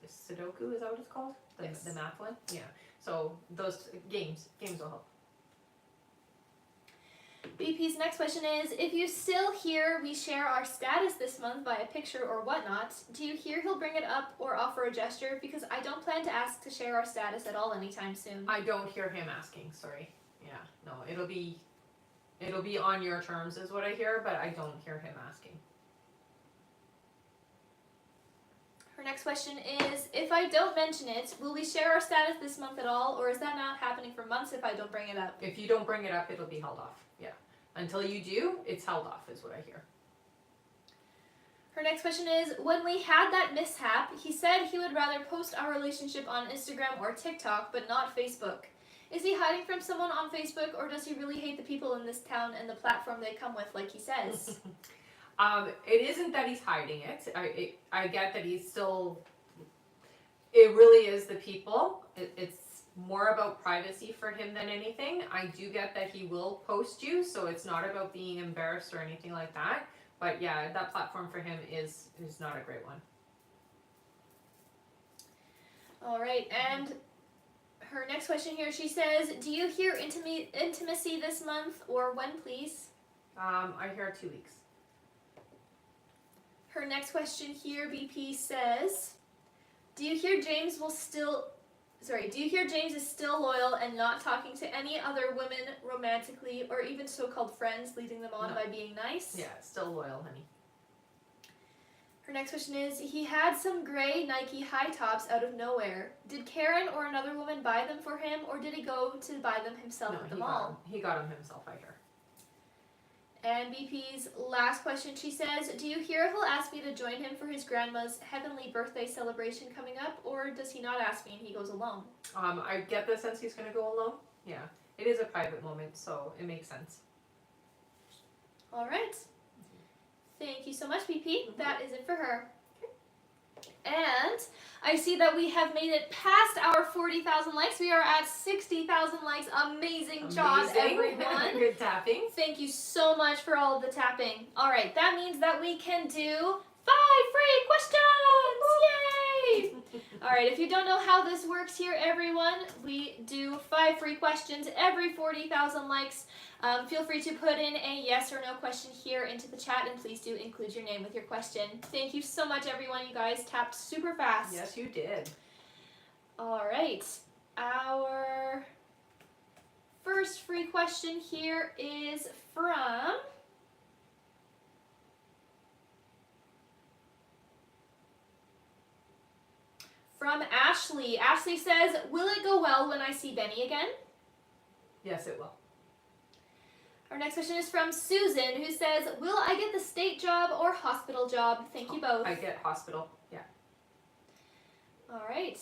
Sudoku, is that what it's called? Yes. The math one? Yeah. So those games will help. BP's next question is, if you still hear we share our status this month by a picture or whatnot, do you hear he'll bring it up or offer a gesture? Because I don't plan to ask to share our status at all anytime soon. I don't hear him asking, sorry. Yeah, no, it'll be on your terms is what I hear, but I don't hear him asking. Her next question is, if I don't mention it, will we share our status this month at all, or is that not happening for months if I don't bring it up? If you don't bring it up, it'll be held off. Yeah. Until you do, it's held off is what I hear. Her next question is, when we had that mishap, he said he would rather post our relationship on Instagram or TikTok, but not Facebook. Is he hiding from someone on Facebook, or does he really hate the people in this town and the platform they come with, like he says? It isn't that he's hiding it. I get that he's still. It really is the people. It's more about privacy for him than anything. I do get that he will post you, so it's not about being embarrassed or anything like that. But yeah, that platform for him is not a great one. All right, and her next question here, she says, do you hear intimacy this month, or when, please? I hear 2 weeks. Her next question here, BP says, do you hear James is still loyal and not talking to any other women romantically or even so-called friends, leading them on by being nice? Yeah, still loyal, honey. Her next question is, he had some gray Nike high tops out of nowhere. Did Karen or another woman buy them for him, or did he go to buy them himself at the mall? He got them himself, I hear. And BP's last question, she says, do you hear he'll ask me to join him for his grandma's heavenly birthday celebration coming up, or does he not ask me and he goes alone? I get the sense he's going to go alone. Yeah, it is a private moment, so it makes sense. All right. Thank you so much, BP. Mm-hmm. That is it for her. And I see that we have made it past our 40,000 likes. We are at 60,000 likes. Amazing job, everyone. Good tapping. Thank you so much for all of the tapping. All right, that means that we can do 5 free questions. Yay! All right, if you don't know how this works here, everyone, we do 5 free questions every 40,000 likes. Feel free to put in a yes or no question here into the chat, and please do include your name with your question. Thank you so much, everyone. You guys tapped super fast. Yes, you did. All right. Our first free question here is from Ashley. Ashley says, will it go well when I see Benny again? Yes, it will. Our next question is from Susan, who says, will I get the state job or hospital job? Thank you both. I get hospital, yeah. All right.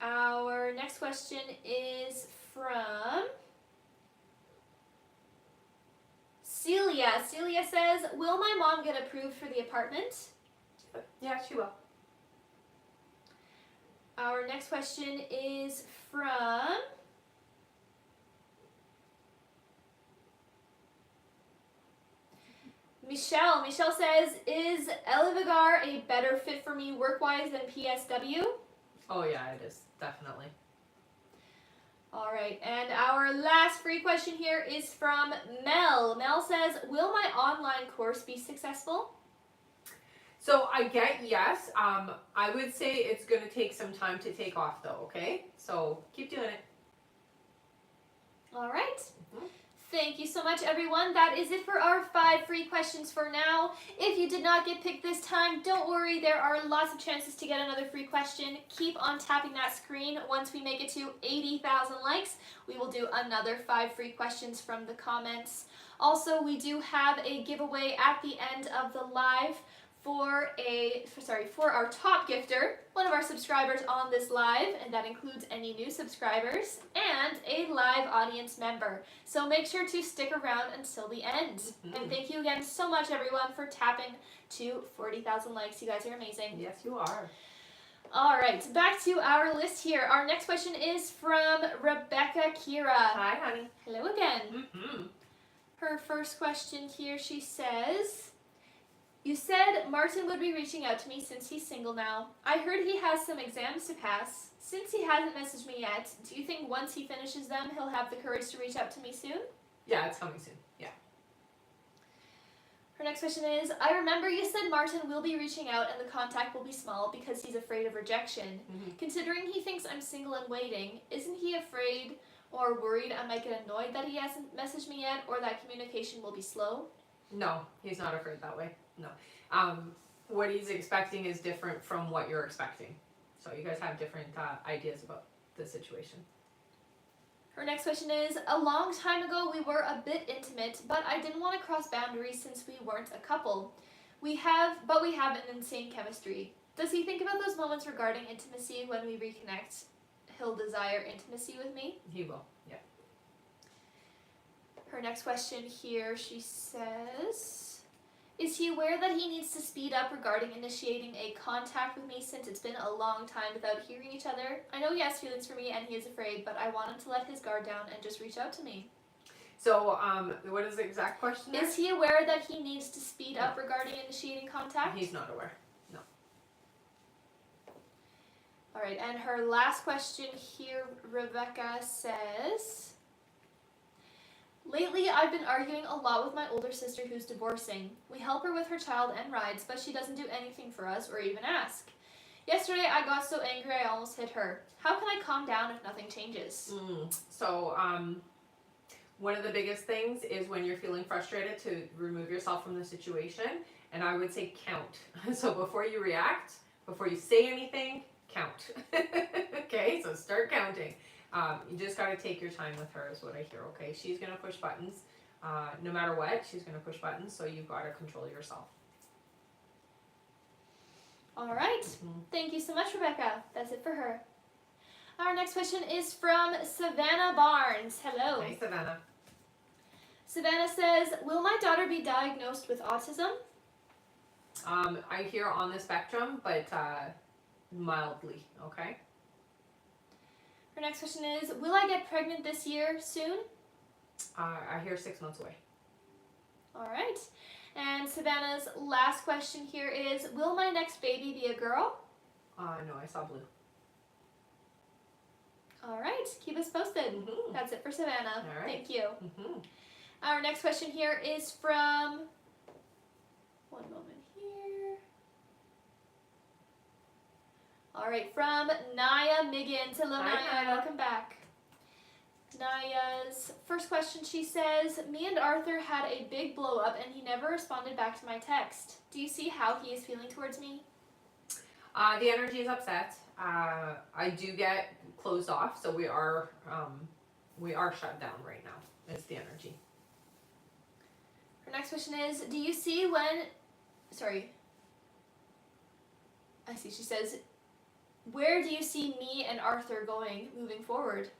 Our next question is from Celia. Celia says, will my mom get approved for the apartment? Yeah, she will. Our next question is from Michelle. Michelle says, is Elevigar a better fit for me work-wise than PSW? Oh yeah, it is, definitely. All right, and our last free question here is from Mel. Mel says, will my online course be successful? So I get yes. I would say it's going to take some time to take off though, okay? So keep doing it. All right. Mm-hmm. Thank you so much, everyone. That is it for our 5 free questions for now. If you did not get picked this time, don't worry. There are lots of chances to get another free question. Keep on tapping that screen. Once we make it to 80,000 likes, we will do another 5 free questions from the comments. Also, we do have a giveaway at the end of the live for our top gifter, one of our subscribers on this live, and that includes any new subscribers, and a live audience member. So make sure to stick around until the end. Mm-hmm. And thank you again so much, everyone, for tapping to 40,000 likes. You guys are amazing. Yes, you are. All right, back to our list here. Our next question is from Rebecca Kira. Hi, honey. Hello again. Mm-hmm. Her first question here, she says, you said Martin would be reaching out to me since he's single now. I heard he has some exams to pass. Since he hasn't messaged me yet, do you think once he finishes them, he'll have the courage to reach out to me soon? Yeah, it's coming soon. Yeah. Her next question is, I remember you said Martin will be reaching out and the contact will be small because he's afraid of rejection. Considering he thinks I'm single and waiting, isn't he afraid or worried I might get annoyed that he hasn't messaged me yet or that communication will be slow? No, he's not afraid that way. No. What he's expecting is different from what you're expecting. So you guys have different ideas about the situation. Her next question is, a long time ago we were a bit intimate, but I didn't want to cross boundaries since we weren't a couple. We have an insane chemistry. Does he think about those moments regarding intimacy when we reconnect? He'll desire intimacy with me? He will, yeah. Her next question here, she says, is he aware that he needs to speed up regarding initiating a contact with me since it's been a long time without hearing each other? I know he has feelings for me and he is afraid, but I want him to let his guard down and just reach out to me. So, what is the exact question there? Is he aware that he needs to speed up regarding initiating contact? He's not aware. No. All right, and her last question here, Rebecca says, lately, I've been arguing a lot with my older sister who's divorcing. We help her with her child and rides, but she doesn't do anything for us or even ask. Yesterday, I got so angry I almost hit her. How can I calm down if nothing changes? So, one of the biggest things is when you're feeling frustrated to remove yourself from the situation, and I would say count. So before you react, before you say anything, count. Okay, so start counting. You just got to take your time with her is what I hear, okay? She's going to push buttons. No matter what, she's going to push buttons, so you've got to control yourself. All right. Thank you so much, Rebecca. That's it for her. Our next question is from Savannah Barnes. Hello. Hey, Savannah. Savannah says, will my daughter be diagnosed with autism? I hear on the spectrum, but mildly, okay? Her next question is, will I get pregnant this year soon? I hear 6 months away. All right. And Savannah's last question here is, will my next baby be a girl? No, I saw blue. All right. Keep us posted. That's it for Savannah. All right. Thank you. Our next question here is from, one moment here. All right, from Naya Miggins. Hello, Naya. Welcome back. Naya's first question, she says, me and Arthur had a big blow up and he never responded back to my text. Do you see how he is feeling towards me? The energy is upset. I do get closed off, so we are shut down right now. It's the energy. Her next question is, do you see when, she says, where do you see me and Arthur going moving forward?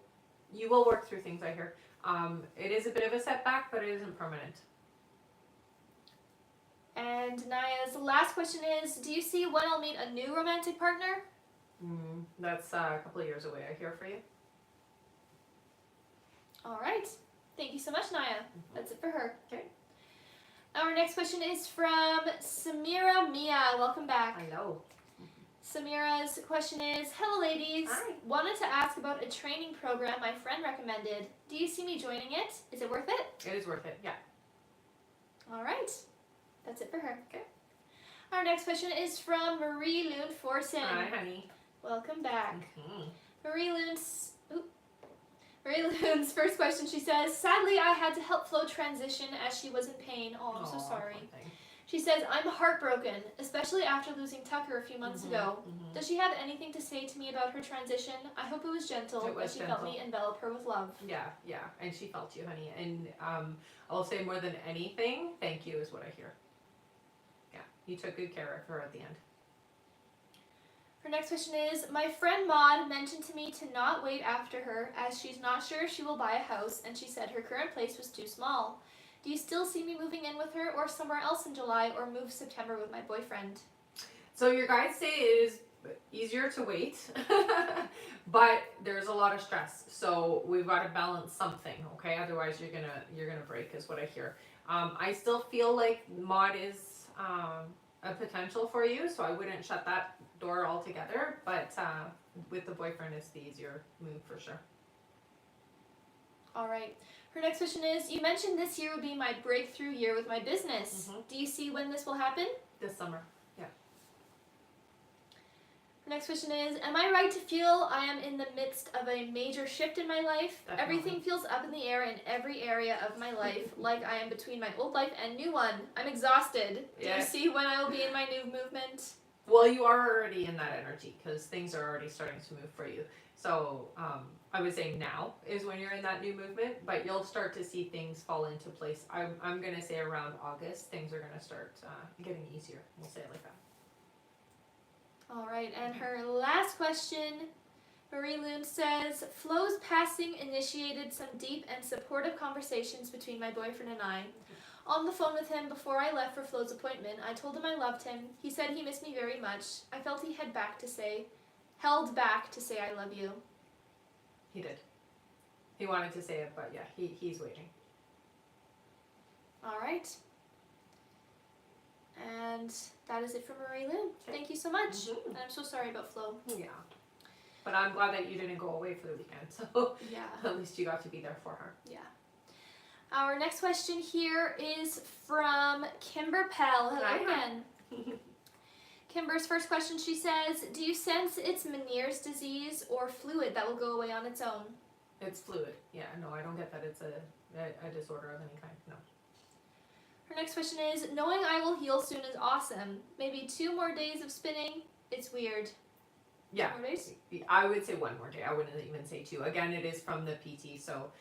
You will work through things, I hear. It is a bit of a setback, but it isn't permanent. And Naya's last question is, do you see when I'll meet a new romantic partner? That's a couple of years away, I hear for you. All right. Thank you so much, Naya. That's it for her. Okay. Our next question is from Samira Mia. Welcome back. Hello. Samira's question is, hello ladies. Hi. Wanted to ask about a training program my friend recommended. Do you see me joining it? Is it worth it? It is worth it, yeah. All right. That's it for her. Okay. Our next question is from Marie Lund Forson. Hi, honey. Welcome back. Marie Lund's first question, she says, sadly, I had to help Flo transition as she was in pain. Oh, I'm so sorry. She says, I'm heartbroken, especially after losing Tucker a few months ago. Does she have anything to say to me about her transition? I hope it was gentle, but she felt me envelop her with love. Yeah, and she felt you, honey. And I'll say more than anything, thank you is what I hear. Yeah, you took good care of her at the end. Her next question is, my friend Maud mentioned to me to not wait after her as she's not sure if she will buy a house and she said her current place was too small. Do you still see me moving in with her or somewhere else in July or move September with my boyfriend? So your guides say it is easier to wait, but there's a lot of stress. So we've got to balance something, okay? Otherwise you're gonna break is what I hear. I still feel like Maud is a potential for you, so I wouldn't shut that door altogether, but with the boyfriend it's the easier move for sure. All right. Her next question is, you mentioned this year would be my breakthrough year with my business. Do you see when this will happen? This summer. Yeah. Her next question is, am I right to feel I am in the midst of a major shift in my life? Definitely. Everything feels up in the air in every area of my life, like I am between my old life and new one. I'm exhausted. Do you see when I will be in my new movement? Well, you are already in that energy because things are already starting to move for you. So I would say now is when you're in that new movement, but you'll start to see things fall into place. I'm going to say around August, things are going to start getting easier. We'll say it like that. All right, and her last question, Marie Loon says, Flo's passing initiated some deep and supportive conversations between my boyfriend and I. On the phone with him before I left for Flo's appointment, I told him I loved him. He said he missed me very much. I felt he held back to say I love you. He did. He wanted to say it, but yeah, he's waiting. All right. And that is it for Marie Lou. Thank you so much. And I'm so sorry about Flo. Yeah. But I'm glad that you didn't go away for the weekend. So yeah. At least you got to be there for her. Yeah. Our next question here is from Kimber Pell. Hello again. Kimber's first question, she says, do you sense it's Meniere's disease or fluid that will go away on its own? It's fluid. Yeah, no, I don't get that it's a disorder of any kind. No. Her next question is, knowing I will heal soon is awesome. Maybe 2 more days of spinning. It's weird. Yeah. 2 more days? I would say 1 more day. I wouldn't even say 2. Again, it is from the PT, so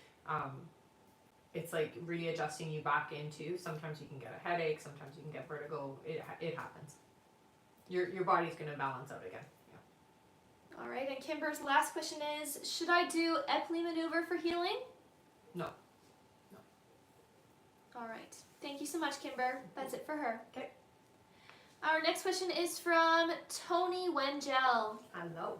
it's like readjusting you back into. Sometimes you can get a headache. Sometimes you can get vertigo. It happens. Your body's going to balance out again. Yeah. All right, and Kimber's last question is, should I do Epley maneuver for healing? No. All right. Thank you so much, Kimber. That's it for her. Okay. Our next question is from Tony Wengel. Hello.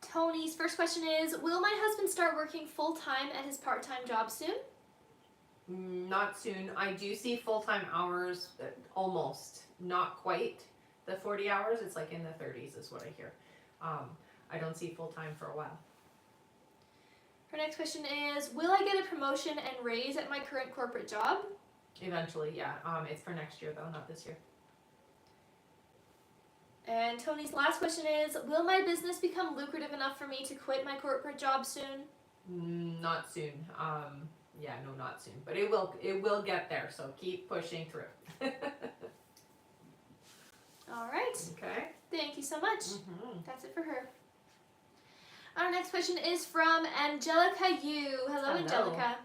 Tony's first question is, will my husband start working full-time at his part-time job soon? Not soon. I do see full-time hours, almost. Not quite the 40 hours. It's like in the 30s is what I hear. I don't see full-time for a while. Her next question is, will I get a promotion and raise at my current corporate job? Eventually, yeah. It's for next year, though, not this year. And Tony's last question is, will my business become lucrative enough for me to quit my corporate job soon? Not soon. Yeah, no, not soon. But it will get there, so keep pushing through. All right. Okay. Thank you so much. That's it for her. Our next question is from Angelica Yu. Hello, Angelica.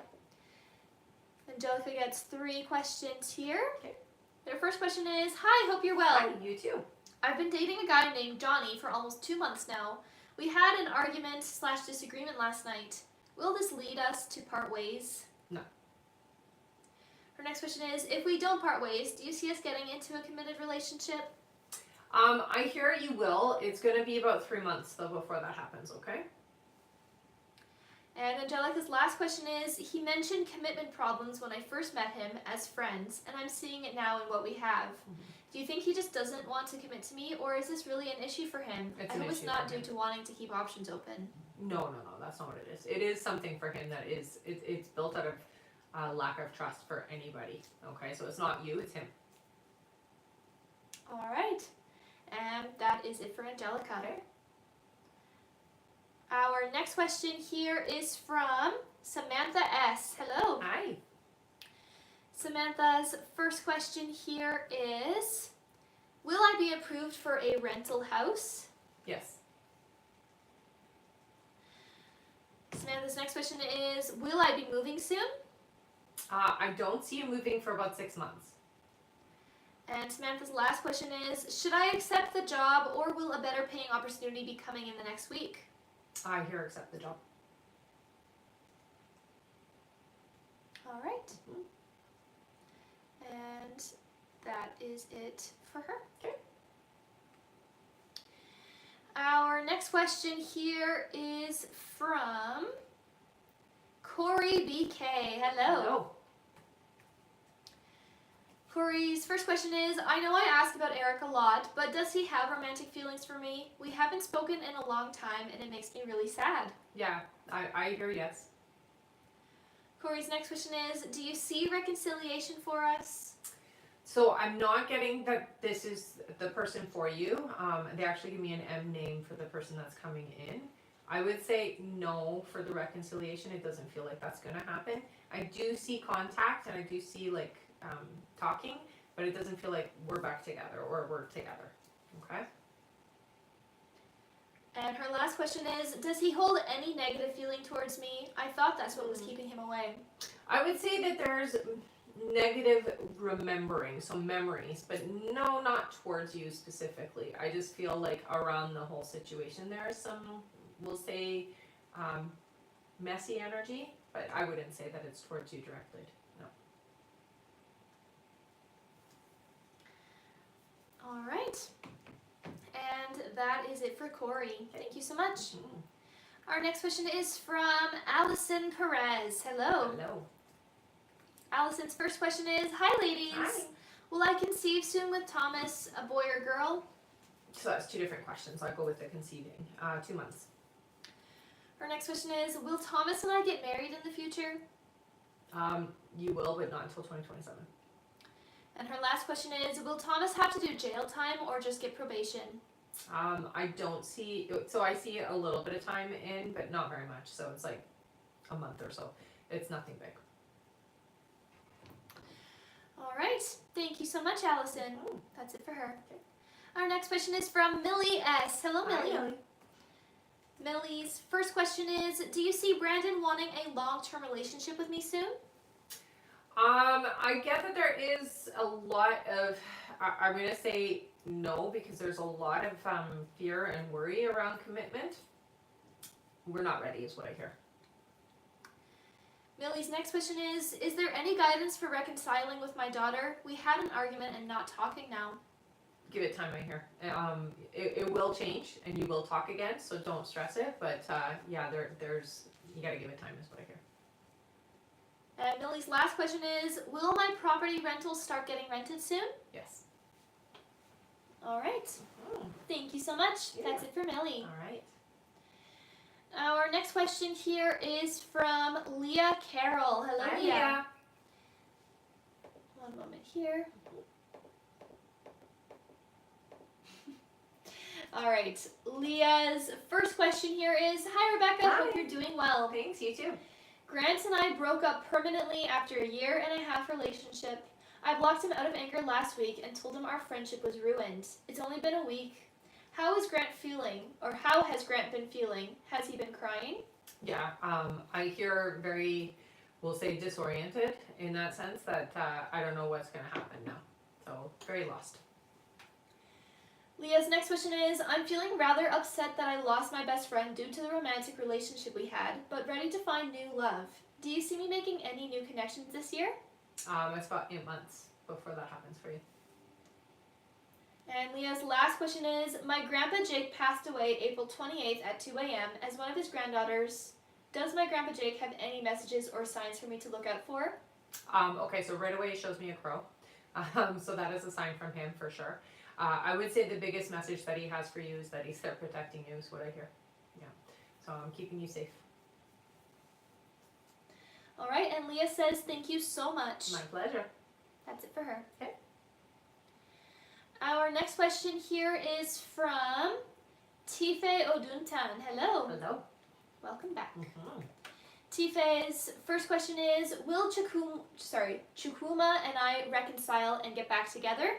Angelica gets 3 questions here. Okay. Their first question is, hi, hope you're well. Hi, you too. I've been dating a guy named Johnny for almost 2 months now. We had an argument/disagreement last night. Will this lead us to part ways? No. Her next question is, if we don't part ways, do you see us getting into a committed relationship? I hear you will. It's going to be about 3 months, though, before that happens, okay? And Angelica's last question is, he mentioned commitment problems when I first met him as friends, and I'm seeing it now in what we have. Do you think he just doesn't want to commit to me, or is this really an issue for him? I hope it's not due to wanting to keep options open. No, that's not what it is. It is something for him that is, it's built out of lack of trust for anybody, okay? So it's not you, it's him. All right. And that is it for Angelica. Okay. Our next question here is from Samantha S. Hello. Hi. Samantha's first question here is, will I be approved for a rental house? Yes. Samantha's next question is, will I be moving soon? I don't see you moving for about 6 months. And Samantha's last question is, should I accept the job, or will a better paying opportunity be coming in the next week? I hear accept the job. All right. And that is it for her. Okay. Our next question here is from Corey BK. Hello. Hello. Corey's first question is, I know I ask about Eric a lot, but does he have romantic feelings for me? We haven't spoken in a long time and it makes me really sad. Yeah, I hear yes. Corey's next question is, do you see reconciliation for us? So I'm not getting that this is the person for you. They actually give me an M name for the person that's coming in. I would say no for the reconciliation. It doesn't feel like that's going to happen. I do see contact and I do see like talking, but it doesn't feel like we're back together or we're together. Okay? And her last question is, does he hold any negative feeling towards me? I thought that's what was keeping him away. I would say that there's negative remembering, so memories, but no, not towards you specifically. I just feel like around the whole situation there is some, we'll say, messy energy, but I wouldn't say that it's towards you directly. No. All right. And that is it for Corey. Thank you so much. Mm-hmm. Our next question is from Allison Perez. Hello. Hello. Allison's first question is, hi ladies. Hi. Will I conceive soon with Thomas, a boy or girl? So that's two different questions. I'll go with the conceiving. 2 months. Her next question is, will Thomas and I get married in the future? You will, but not until 2027. And her last question is, will Thomas have to do jail time or just get probation? I don't see, so I see a little bit of time in, but not very much. So it's like a month or so. It's nothing big. All right. Thank you so much, Allison. Oh. That's it for her. Okay. Our next question is from Millie S. Hello, Millie. Hi, Millie. Millie's first question is, do you see Brandon wanting a long-term relationship with me soon? I get that there is a lot of, I'm going to say no, because there's a lot of fear and worry around commitment. We're not ready is what I hear. Millie's next question is there any guidance for reconciling with my daughter? We had an argument and not talking now. Give it time, I hear. It will change and you will talk again, so don't stress it. But yeah, there's, you got to give it time is what I hear. And Millie's last question is, will my property rentals start getting rented soon? Yes. All right. Oh, Thank you so much. Yeah. That's it for Millie. all right. Our next question here is from Leah Carroll. Hello, Hi, Leah. Leah. One moment here. All right. Leah's first question here is, hi, Rebecca. Hi. Hope you're doing well. Thanks, you too. Grant and I broke up permanently after a 1.5 year relationship. I blocked him out of anger last week and told him our friendship was ruined. It's only been a week. How is Grant feeling? Or how has Grant been feeling? Has he been crying? Yeah, I hear very, we'll say disoriented in that sense that I don't know what's going to happen now. So very lost. Leah's next question is, I'm feeling rather upset that I lost my best friend due to the romantic relationship we had, but ready to find new love. Do you see me making any new connections this year? It's about 8 months before that happens for you. And Leah's last question is, my grandpa Jake passed away April 28th at 2 a.m. as one of his granddaughters. Does my grandpa Jake have any messages or signs for me to look out for? Okay, so right away it shows me a crow. So that is a sign from him for sure. I would say the biggest message that he has for you is that he's there protecting you is what I hear. Yeah. So I'm keeping you safe. All right, and Leah says, thank you so much. My pleasure. That's it for her. Okay. Our next question here is from Tife Oduntan. Hello. Hello. Welcome back. Mm-hmm. Tife's first question is, will Chukuma and I reconcile and get back together?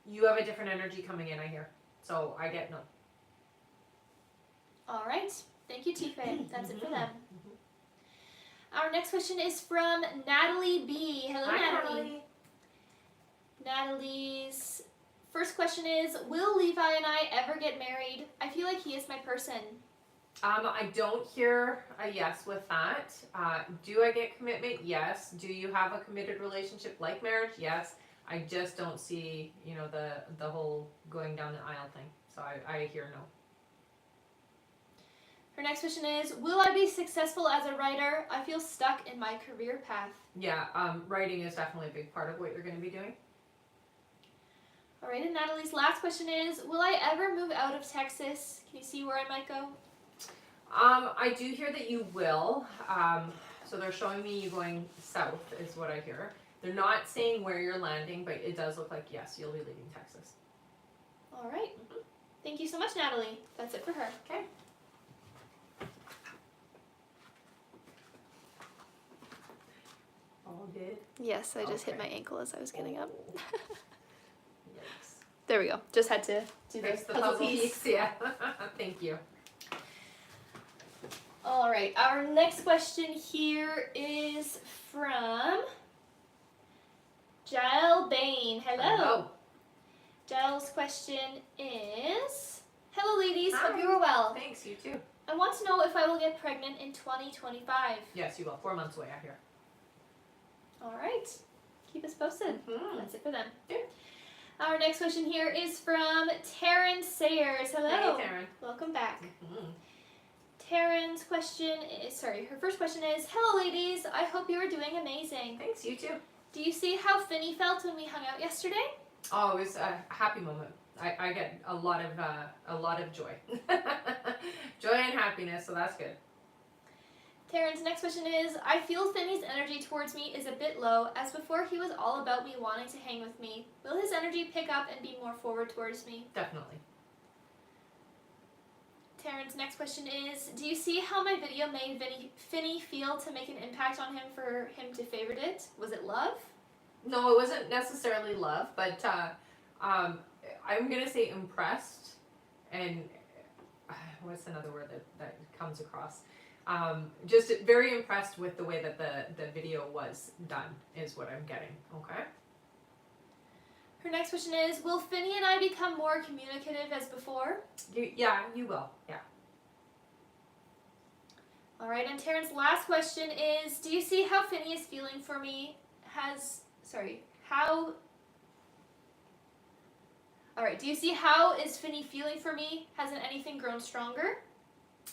You have a different energy coming in, I hear. So I get no. All right. Thank you, Tife. That's it for them. Mm-hmm. Our next question is from Natalie B. Hello, Hi, Natalie. Natalie's first question is, will Levi and I ever get married? I feel like he is my person. I don't hear a yes with that. Do I get commitment? Yes. Do you have a committed relationship like marriage? Yes. I just don't see, the whole going down the aisle thing. So I hear no. Her next question is, will I be successful as a writer? I feel stuck in my career path. Yeah, writing is definitely a big part of what you're going to be doing. All right, and Natalie's last question is, will I ever move out of Texas? Can you see where I might go? I do hear that you will. So they're showing me you going south is what I hear. They're not saying where you're landing, but it does look like, yes, you'll be leaving Texas. All right. Thank you so much, Natalie. That's it for her. Okay. All good? Yes, I just hit Okay. my ankle as I was getting up. Yikes. There we go. Just had to do Fix the the puzzle piece. Yeah. Thank you. All right, our next question here is from Jael Bain. Hello. Jael's question is, hello ladies, hope you are well. Thanks, you too. I want to know if I will get pregnant in 2025. Yes, you will. 4 months away, I hear. All right, keep us posted. Mhm. That's it for them. Yeah. Our next question here is from Taryn Sayers. Hello. Hey, Taryn. Welcome back. Mhm. Taryn's question is, her first question is, hello ladies, I hope you are doing amazing. Thanks, you too. Do you see how Finny felt when we hung out yesterday? Oh, it was a happy moment. I get a lot of joy. Joy and happiness, so that's good. Taryn's next question is, I feel Finny's energy towards me is a bit low, as before he was all about me wanting to hang with me. Will his energy pick up and be more forward towards me? Definitely. Taryn's next question is, do you see how my video made Finny feel to make an impact on him for him to favorite it? Was it love? No, it wasn't necessarily love, but I'm going to say impressed, and what's another word that comes across? Just very impressed with the way that the video was done is what I'm getting, okay? Her next question is, will Finny and I become more communicative as before? Yeah, you will, yeah. All right, and Taryn's last question is, do you see how Finny is feeling for me? Do you see how is Finny feeling for me? Hasn't anything grown stronger?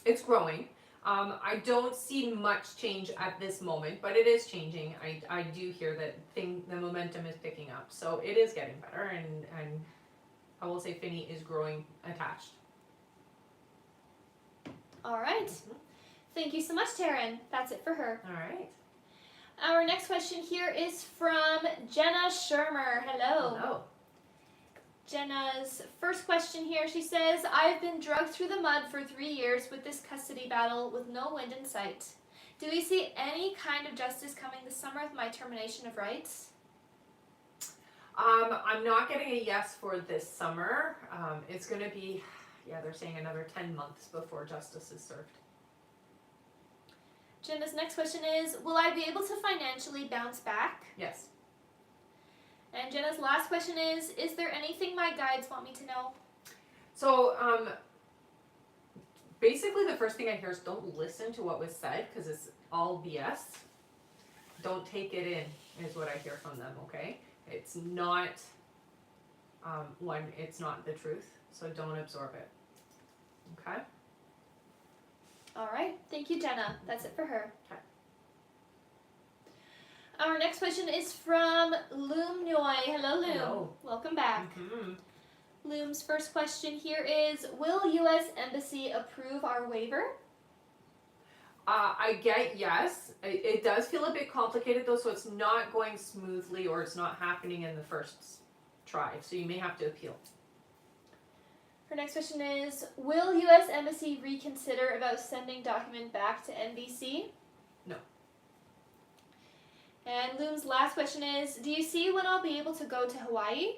It's growing. I don't see much change at this moment, but it is changing. I do hear that the momentum is picking up, so it is getting better, and I will say Finny is growing attached. All right. Thank you so much, Taryn. That's it for her. All right. Our next question here is from Jenna Shermer. Hello. Hello. Jenna's first question here, she says, I've been dragged through the mud for 3 years with this custody battle with no wind in sight. Do we see any kind of justice coming this summer with my termination of rights? I'm not getting a yes for this summer. It's going to be, they're saying another 10 months before justice is served. Jenna's next question is, will I be able to financially bounce back? Yes. And Jenna's last question is there anything my guides want me to know? So, basically the first thing I hear is don't listen to what was said, because it's all BS. Don't take it in, is what I hear from them, okay? It's not, it's not the truth, so don't absorb it, okay? All right. Thank you, Jenna. That's it for her. Okay. Our next question is from Loom Noy. Hello, Loom. Hello. Welcome back. Mm-hmm. Loom's first question here is, will U.S. Embassy approve our waiver? I get yes. It does feel a bit complicated though, so it's not going smoothly or it's not happening in the first try, so you may have to appeal. Her next question is, will U.S. Embassy reconsider about sending document back to NBC? No. And Loom's last question is, do you see when I'll be able to go to Hawaii?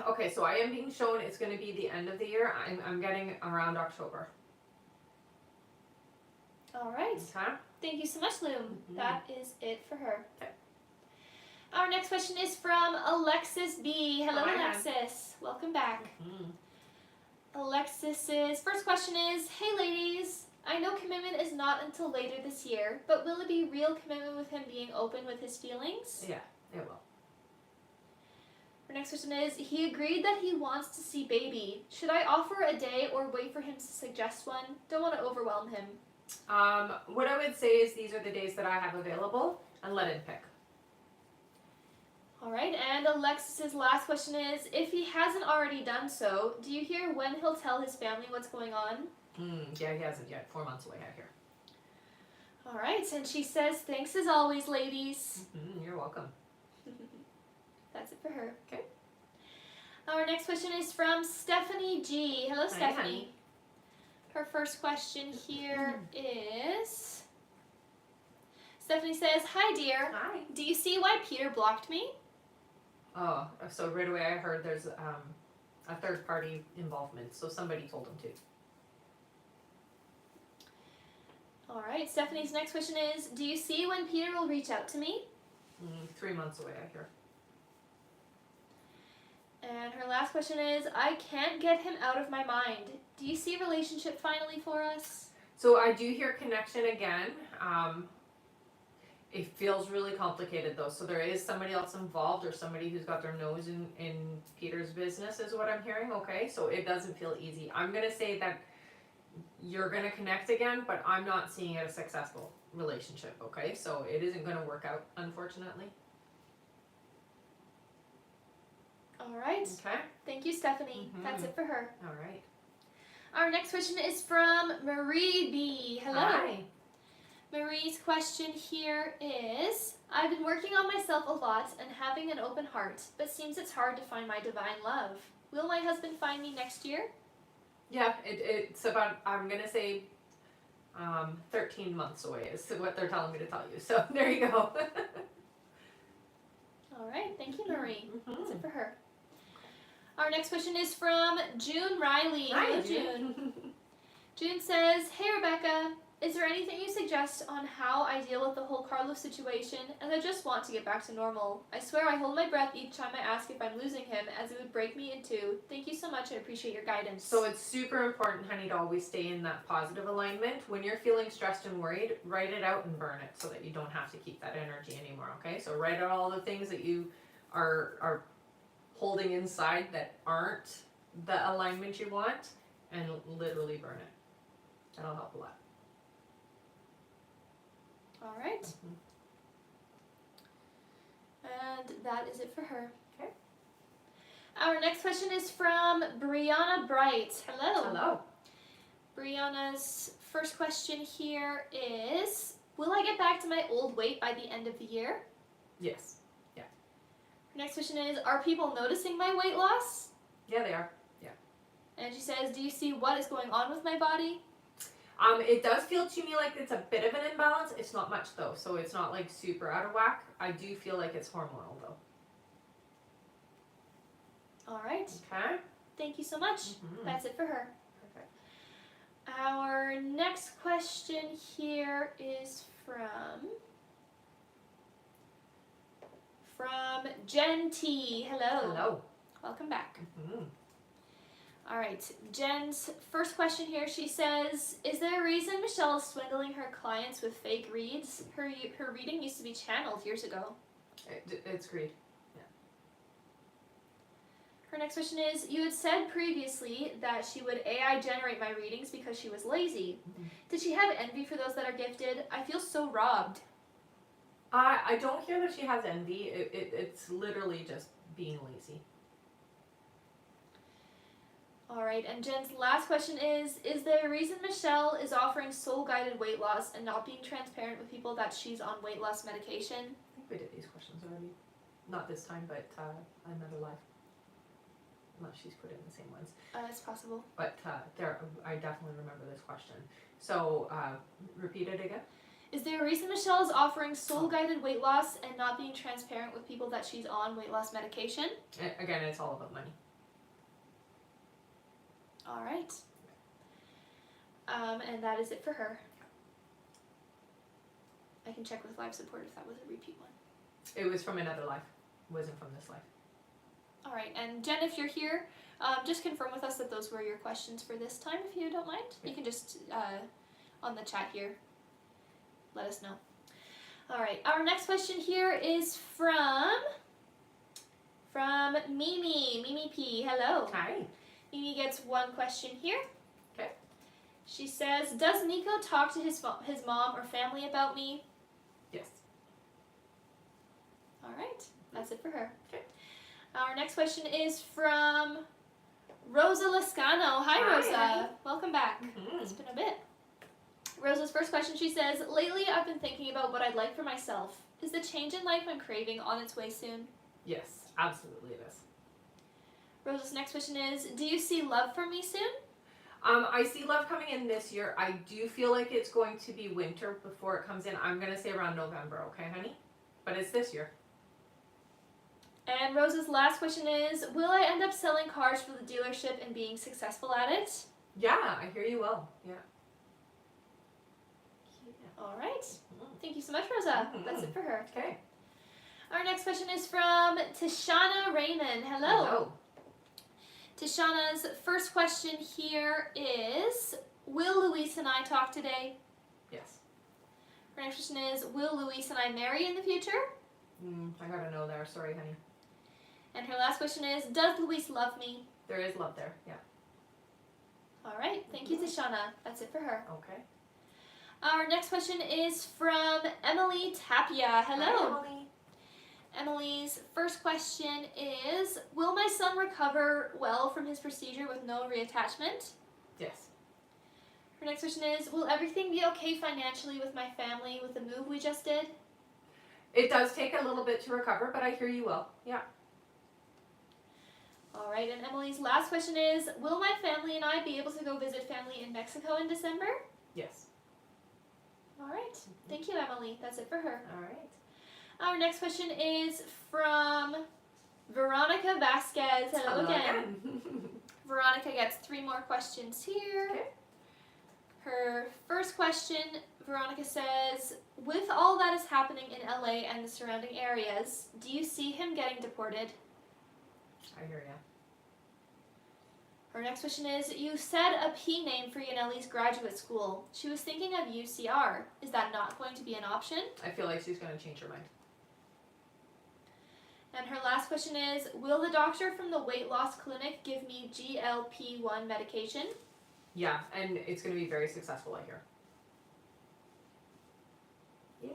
Okay, so I am being shown it's going to be the end of the year. I'm getting around October. All right. Okay. Thank you so much, Loom. Mm-hmm. That is it for her. Okay. Our next question is from Alexis B. Hello, Hi. Alexis. Welcome back. Mm-hmm. Alexis's first question is, hey ladies, I know commitment is not until later this year, but will it be real commitment with him being open with his feelings? Yeah, it will. Our next question is, he agreed that he wants to see baby. Should I offer a day or wait for him to suggest one? Don't want to overwhelm him. What I would say is these are the days that I have available, and let him pick. All right, and Alexis's last question is, if he hasn't already done so, do you hear when he'll tell his family what's going on? Yeah, he hasn't yet. 4 months away, I hear. All right, and she says, thanks as always, ladies. You're welcome. That's it for her. Okay. Our next question is from Stephanie G. Hello, Hi, Stephanie. honey. Her first question here is... Stephanie says, hi, dear. Hi. Do you see why Peter blocked me? Oh, so right away I heard there's a third party involvement, so somebody told him to. All right, Stephanie's next question is, do you see when Peter will reach out to me? 3 months away, I hear. And her last question is, I can't get him out of my mind. Do you see a relationship finally for us? So I do hear connection again. It feels really complicated though. So there is somebody else involved, or somebody who's got their nose in Peter's business is what I'm hearing, okay? So it doesn't feel easy. I'm going to say that you're going to connect again, but I'm not seeing it a successful relationship, okay? So it isn't going to work out, unfortunately. All right. Okay. Thank you, Stephanie. That's it for her. All right. Our next question is from Marie B. Hello. Hi. Marie's question here is, I've been working on myself a lot and having an open heart, but seems it's hard to find my divine love. Will my husband find me next year? Yeah, it's about, I'm going to say 13 months away is what they're telling me to tell you. So there you go. All right. Thank you, Marie. That's it for her. Our next question is from June Riley. Hi, Hello, June. June says, hey, Rebecca, is there anything you suggest on how I deal with the whole Carlos situation, as I just want to get back to normal? I swear I hold my breath each time I ask if I'm losing him, as it would break me in two. Thank you so much. I appreciate your guidance. So it's super important, honey, to always stay in that positive alignment. When you're feeling stressed and worried, write it out and burn it so that you don't have to keep that energy anymore, okay? So write out all the things that you are holding inside that aren't the alignment you want, and literally burn it. That'll help a lot. All right. And that is it for her. Okay. Our next question is from Brianna Bright. Hello. Hello. Brianna's first question here is, will I get back to my old weight by the end of the year? Yes. Her next question is, are people noticing my weight loss? Yeah, they are. Yeah. And she says, do you see what is going on with my body? It does feel to me like it's a bit of an imbalance. It's not much though, so it's not like super out of whack. I do feel like it's hormonal though. All right. Okay. Thank you so much. That's it for her. Perfect. Our next question here is from Jen T. Hello. Hello. Welcome back. All right, Jen's first question here, she says, is there a reason Michelle is swindling her clients with fake reads? Her reading used to be channeled years ago. It's greed. Her next question is, you had said previously that she would AI generate my readings because she was lazy. Did she have envy for those that are gifted? I feel so robbed. I don't hear that she has envy. It's literally just being lazy. All right, and Jen's last question is there a reason Michelle is offering soul-guided weight loss and not being transparent with people that she's on weight loss medication? I think we did these questions already. Not this time, but another life. Unless she's put in the same ones. It's possible. But I definitely remember this question. So repeat it again. Is there a reason Michelle is offering soul-guided weight loss and not being transparent with people that she's on weight loss medication? Again, it's all about money. All right. And that is it for her. I can check with live support if that was a repeat one. It was from another life. It wasn't from this life. All right, and Jen, if you're here, just confirm with us that those were your questions for this time, if you don't mind. You can just, on the chat here, let us know. All right, our next question here is from From Mimi P. Hello. Hi. Mimi gets one question here. Okay. She says, does Nico talk to his mom or family about me? Yes. All right. That's it for her. Okay. Our next question is from Rosa Lascano. Hi, Rosa. Hi. Welcome back. It's been a bit. Rosa's first question, she says, lately I've been thinking about what I'd like for myself. Is the change in life I'm craving on its way soon? Yes, absolutely it is. Rosa's next question is, do you see love for me soon? I see love coming in this year. I do feel like it's going to be winter before it comes in. I'm going to say around November, okay, honey? But it's this year. And Rosa's last question is, will I end up selling cars for the dealership and being successful at it? Yeah, I hear you will. Yeah. All right. Thank you so much, Rosa. That's it for her. Okay. Our next question is from Tishana Raymond. Hello. Tishana's first question here is, will Luis and I talk today? Yes. Her next question is, will Luis and I marry in the future? I gotta know there. Sorry, honey. And her last question is, does Luis love me? There is love there. Yeah. All right. Thank you, Tishana. That's it for her. Okay. Our next question is from Emily Tapia. Hello. Hi, Emily. Emily's first question is, will my son recover well from his procedure with no reattachment? Yes. Her next question is, will everything be okay financially with my family with the move we just did? It does take a little bit to recover, but I hear you will. Yeah. All right, and Emily's last question is, will my family and I be able to go visit family in Mexico in December? Yes. All right. Thank you, Emily. That's it for her. All right. Our next question is from Veronica Vasquez. Hello again. Veronica gets 3 more questions here. Okay. Her first question, Veronica says, with all that is happening in LA and the surrounding areas, do you see him getting deported? I hear ya. Her next question is, you said a P name for Yaneli's graduate school. She was thinking of UCR. Is that not going to be an option? I feel like she's going to change her mind. And her last question is, will the doctor from the weight loss clinic give me GLP-1 medication? Yeah, and it's going to be very successful, I hear. Yeah.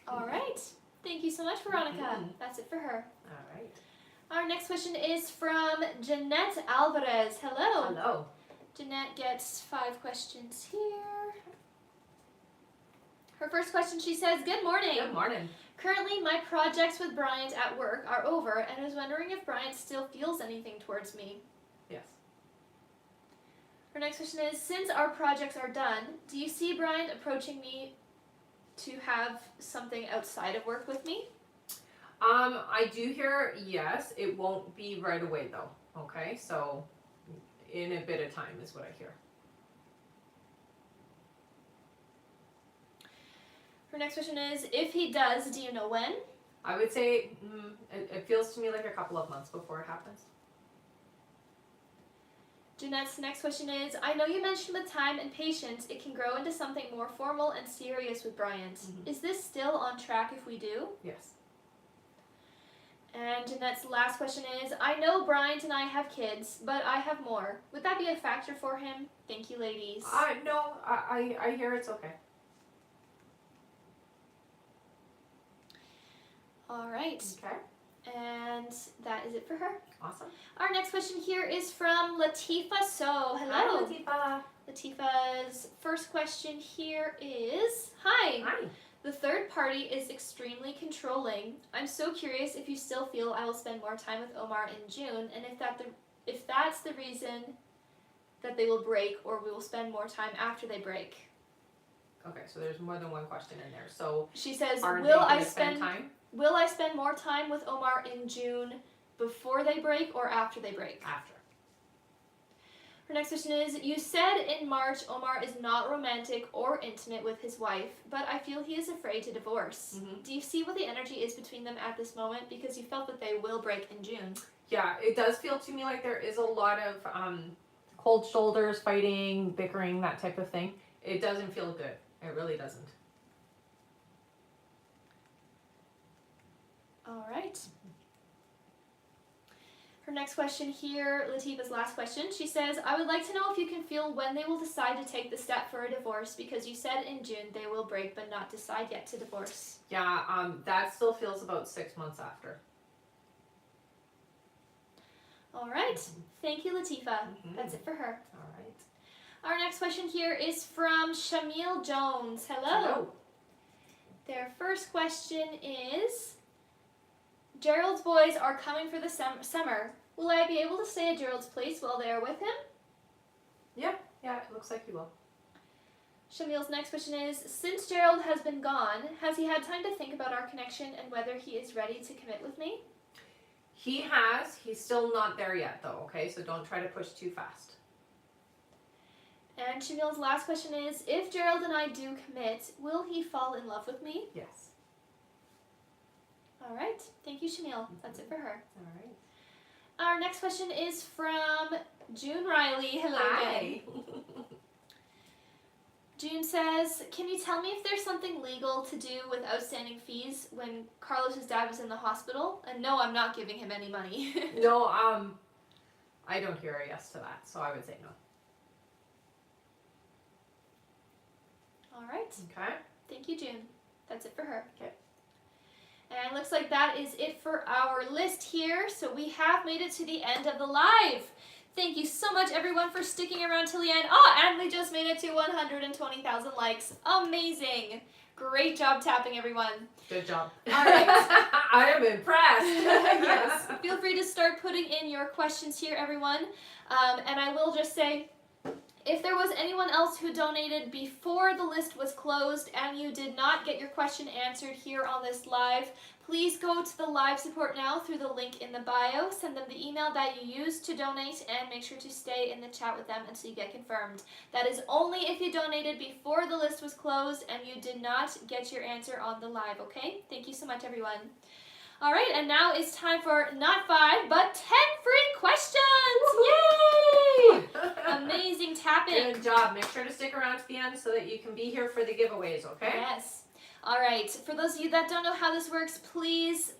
All right. Thank you so much, Veronica. That's it for her. All right. Our next question is from Jeanette Alvarez. Hello. Hello. Jeanette gets 5 questions here. Her first question, she says, good morning. Good morning. Currently, my projects with Bryant at work are over, and I was wondering if Bryant still feels anything towards me. Yes. Her next question is, since our projects are done, do you see Bryant approaching me to have something outside of work with me? I do hear yes. It won't be right away though. Okay, so in a bit of time is what I hear. Her next question is, if he does, do you know when? I would say it feels to me like a couple of months before it happens. Jeanette's next question is, I know you mentioned with time and patience it can grow into something more formal and serious with Bryant. Is this still on track if we do? Yes. And Jeanette's last question is, I know Bryant and I have kids, but I have more. Would that be a factor for him? Thank you, ladies. No, I hear it's okay. All right. Okay. And that is it for her. Awesome. Our next question here is from Latifa So. Hello. Hi, Latifa. Latifa's first question here is, hi. Hi. The third party is extremely controlling. I'm so curious if you still feel I will spend more time with Omar in June, and if that's the reason that they will break, or we will spend more time after they break. Okay, so there's more than one question in there. So She says, aren't will they I gonna spend time? Will I spend more time with Omar in June before they break or after they break? After. Her next question is, you said in March Omar is not romantic or intimate with his wife, but I feel he is afraid to divorce. Do you see what the energy is between them at this moment? Because you felt that they will break in June. Yeah, it does feel to me like there is a lot of cold shoulders, fighting, bickering, that type of thing. It doesn't feel good. It really doesn't. All right. Her next question here, Latifa's last question, she says, I would like to know if you can feel when they will decide to take the step for a divorce, because you said in June they will break but not decide yet to divorce. Yeah, that still feels about 6 months after. All right. Thank you, Latifa. That's it for her. All right. Our next question here is from Shamil Jones. Hello. Their first question is, Gerald's boys are coming for the summer. Will I be able to stay at Gerald's place while they are with him? Yeah, it looks like you will. Shamil's next question is, since Gerald has been gone, has he had time to think about our connection and whether he is ready to commit with me? He has. He's still not there yet, though, okay? So don't try to push too fast. And Shamil's last question is, if Gerald and I do commit, will he fall in love with me? Yes. All right. Thank you, Shamil. That's it for her. All right. Our next question is from June Riley. Hello again. June says, can you tell me if there's something legal to do with outstanding fees when Carlos's dad was in the hospital? And no, I'm not giving him any money. No, I don't hear a yes to that, so I would say no. All right. Okay. Thank you, June. That's it for her. Okay. And it looks like that is it for our list here. So we have made it to the end of the live. Thank you so much, everyone, for sticking around till the end. Oh, and we just made it to 120,000 likes. Amazing. Great job tapping, everyone. Good job. All right. I am impressed. Yes. Feel free to start putting in your questions here, everyone. And I will just say, if there was anyone else who donated before the list was closed and you did not get your question answered here on this live, please go to the live support now through the link in the bio, send them the email that you used to donate, and make sure to stay in the chat with them until you get confirmed. That is only if you donated before the list was closed and you did not get your answer on the live, okay? Thank you so much, everyone. All right, and now it's time for not 5, but 10 free questions! Yay! Amazing tapping. Good job. Make sure to stick around to the end so that you can be here for the giveaways, okay? Yes. All right. For those of you that don't know how this works, please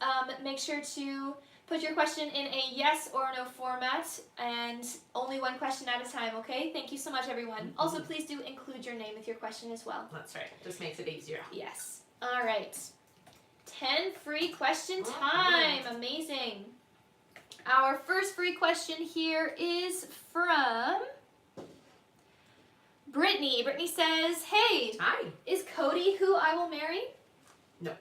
make sure to put your question in a yes or no format, and only one question at a time, okay? Thank you so much, everyone. Also, please do include your name with your question as well. That's right. Just makes it easier. Yes. All right. 10 free question time. Amazing. Our first free question here is from Brittany. Brittany says, hey, Hi. is Cody who I will marry? No.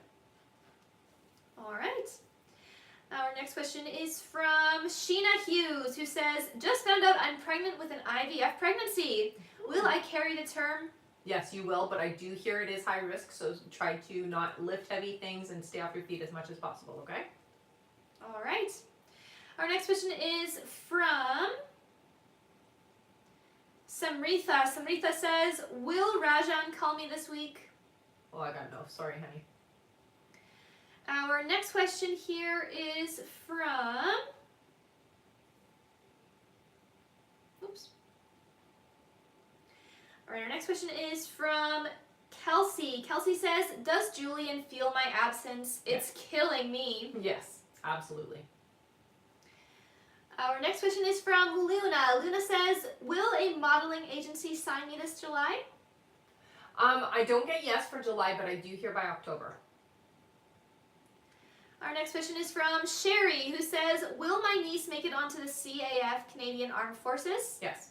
All right. Our next question is from Sheena Hughes, who says, just found out I'm pregnant with an IVF pregnancy. Will I carry to term? Yes, you will, but I do hear it is high risk, so try to not lift heavy things and stay off your feet as much as possible, okay? All right. Our next question is from Samritha. Samritha says, will Rajan call me this week? Oh, I got no. Sorry, honey. Our next question here is from... Oops. All right, our next question is from Kelsey. Kelsey says, does Julian feel my absence? It's killing me. Yes, absolutely. Our next question is from Luna. Luna says, will a modeling agency sign me this July? I don't get yes for July, but I do hear by October. Our next question is from Sherry, who says, will my niece make it onto the CAF, Canadian Armed Forces? Yes.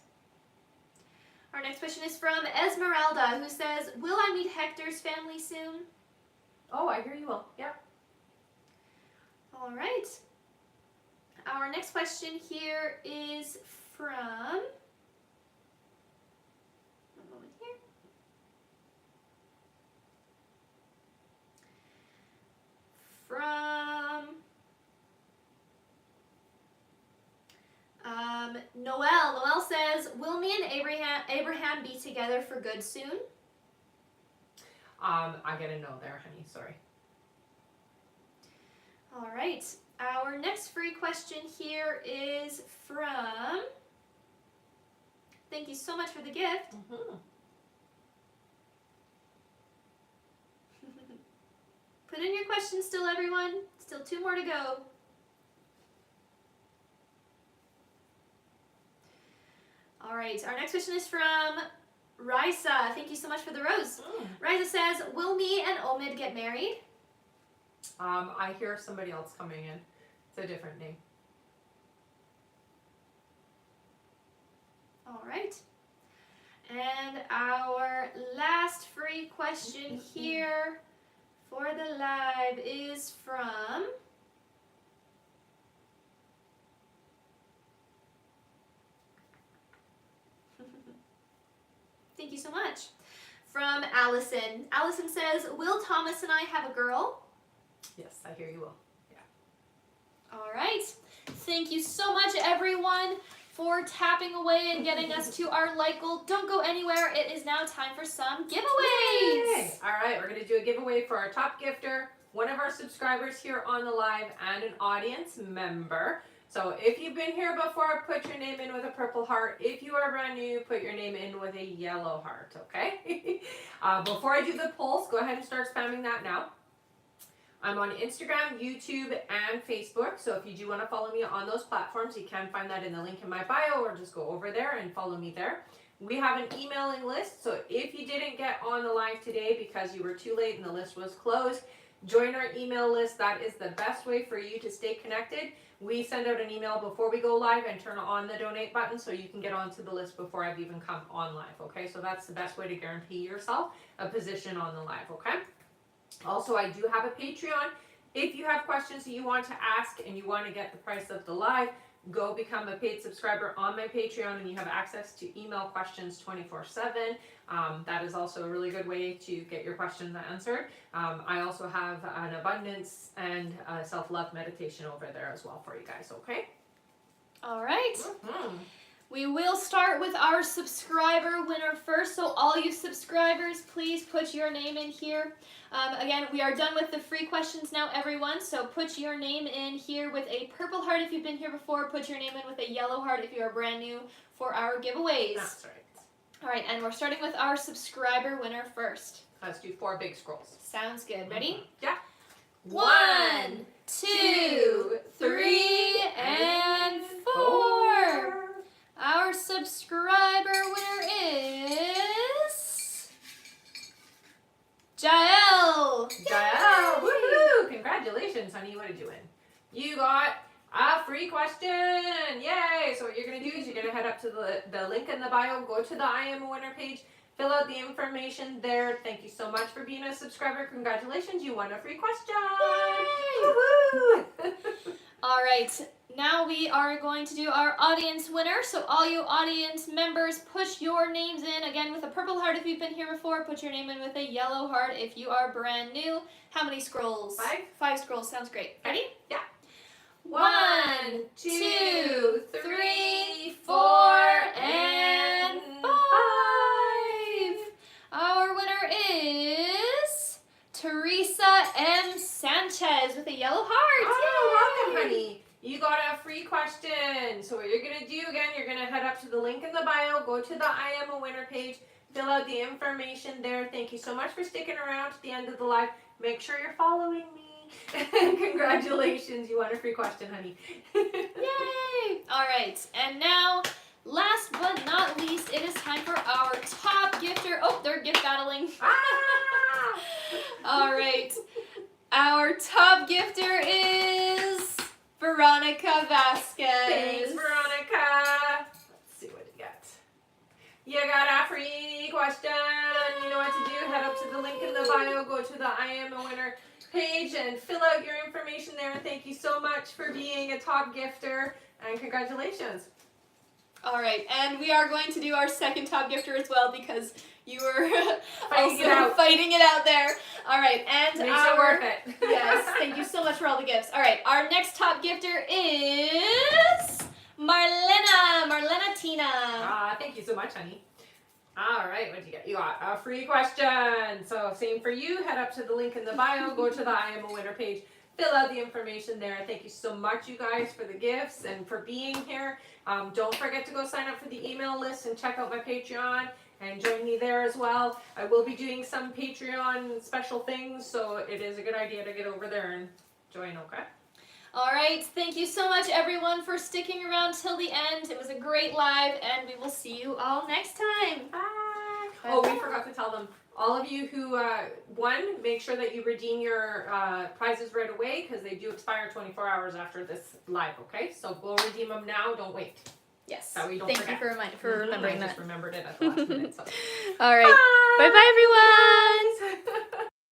Our next question is from Esmeralda, who says, will I meet Hector's family soon? Oh, I hear you will. Yep. All right. Our next question here is from... One moment here. From... Noelle. Noelle says, will me and Abraham be together for good soon? I get a no there, honey. Sorry. All right. Our next free question here is from... Thank you so much for the gift. Put in your questions still, everyone. Still 2 more to go. right, our next question is from Risa. Thank you so much for the rose. Risa says, will me and Omid get married? I hear somebody else coming in. It's a different name. All right. And our last free question here for the live is from thank you so much. From Allison. Allison says, will Thomas and I have a girl? Yes, I hear you will. All right. Thank you so much, everyone, for tapping away and getting us to our like goal. Don't go anywhere. It is now time for some giveaways. Yay! All right, we're going to do a giveaway for our top gifter, one of our subscribers here on the live, and an audience member. So if you've been here before, put your name in with a purple heart. If you are brand new, put your name in with a yellow heart, okay? Before I do the polls, go ahead and start spamming that now. I'm on Instagram, YouTube, and Facebook. So if you do want to follow me on those platforms, you can find that in the link in my bio, or just go over there and follow me there. We have an emailing list. So if you didn't get on the live today because you were too late and the list was closed, join our email list. That is the best way for you to stay connected. We send out an email before we go live and turn on the donate button so you can get onto the list before I've even come on live, okay? So that's the best way to guarantee yourself a position on the live, okay? Also, I do have a Patreon. If you have questions that you want to ask and you want to get the price of the live, go become a paid subscriber on my Patreon and you have access to email questions 24/7. That is also a really good way to get your questions answered. I also have an abundance and self-love meditation over there as well for you guys, okay? All right. Mm-hmm. We will start with our subscriber winner first. So all you subscribers, please put your name in here. Again, we are done with the free questions now, everyone. So put your name in here with a purple heart if you've been here before. Put your name in with a yellow heart if you are brand new for our giveaways. That's right. All right, and we're starting with our subscriber winner first. Let's do 4 big scrolls. Sounds good. Ready? Yeah. 1, 2, 3, and 4. Our subscriber winner is Jael. Jael, woohoo! Congratulations, honey. What did you win? You got a free question. Yay! So what you're going to do is you're going to head up to the link in the bio, go to the I Am a Winner page, fill out the information there. Thank you so much for being a subscriber. Congratulations, you won a free question. Woohoo! All right, now we are going to do our audience winner. So all you audience members, push your names in, again, with a purple heart if you've been here before. Put your name in with a yellow heart if you are brand new. How many scrolls? 5. 5 scrolls, sounds great. Ready? Yeah. 1, 2, 3, 4, and 5. Our winner is Teresa M. Sanchez with a yellow heart. Oh, Yay! welcome, honey. You got a free question. So what you're going to do, again, you're going to head up to the link in the bio, go to the I Am a Winner page, fill out the information there. Thank you so much for sticking around to the end of the live. Make sure you're following me. Congratulations, you won a free question, honey. Yay! All right, and now, last but not least, it is time for our top gifter. Oh, they're gift battling. Ah! All right, our top gifter is Veronica Vasquez. Thanks, Veronica. Let's see what you got. You got a free question. You know what to do. Head up to the link in the bio. Go to the I Am a Winner page and fill out your information there. Thank you so much for being a top gifter. And congratulations. All right, and we are going to do our second top gifter as well because you were fighting it out there. All right, and Makes it worth it. Yes, thank you so much for all the gifts. All right, our next top gifter is Marlena Tina. Thank you so much, honey. All right, what did you get? You got a free question. So same for you. Head up to the link in the bio. Go to the I Am a Winner page. Fill out the information there. Thank you so much, you guys, for the gifts and for being here. Don't forget to go sign up for the email list and check out my Patreon and join me there as well. I will be doing some Patreon special things, so it is a good idea to get over there and join, okay? All right, thank you so much, everyone, for sticking around till the end. It was a great live, and we will see you all next time. Bye. Bye. Oh, we forgot to tell them. All of you who won, make sure that you redeem your prizes right away because they do expire 24 hours after this live, okay? So go redeem them now. Don't wait. Yes. That way you don't Thank forget. you for remembering I that. just remembered it at the last minute. So. All right. Bye-bye, everyone. Bye.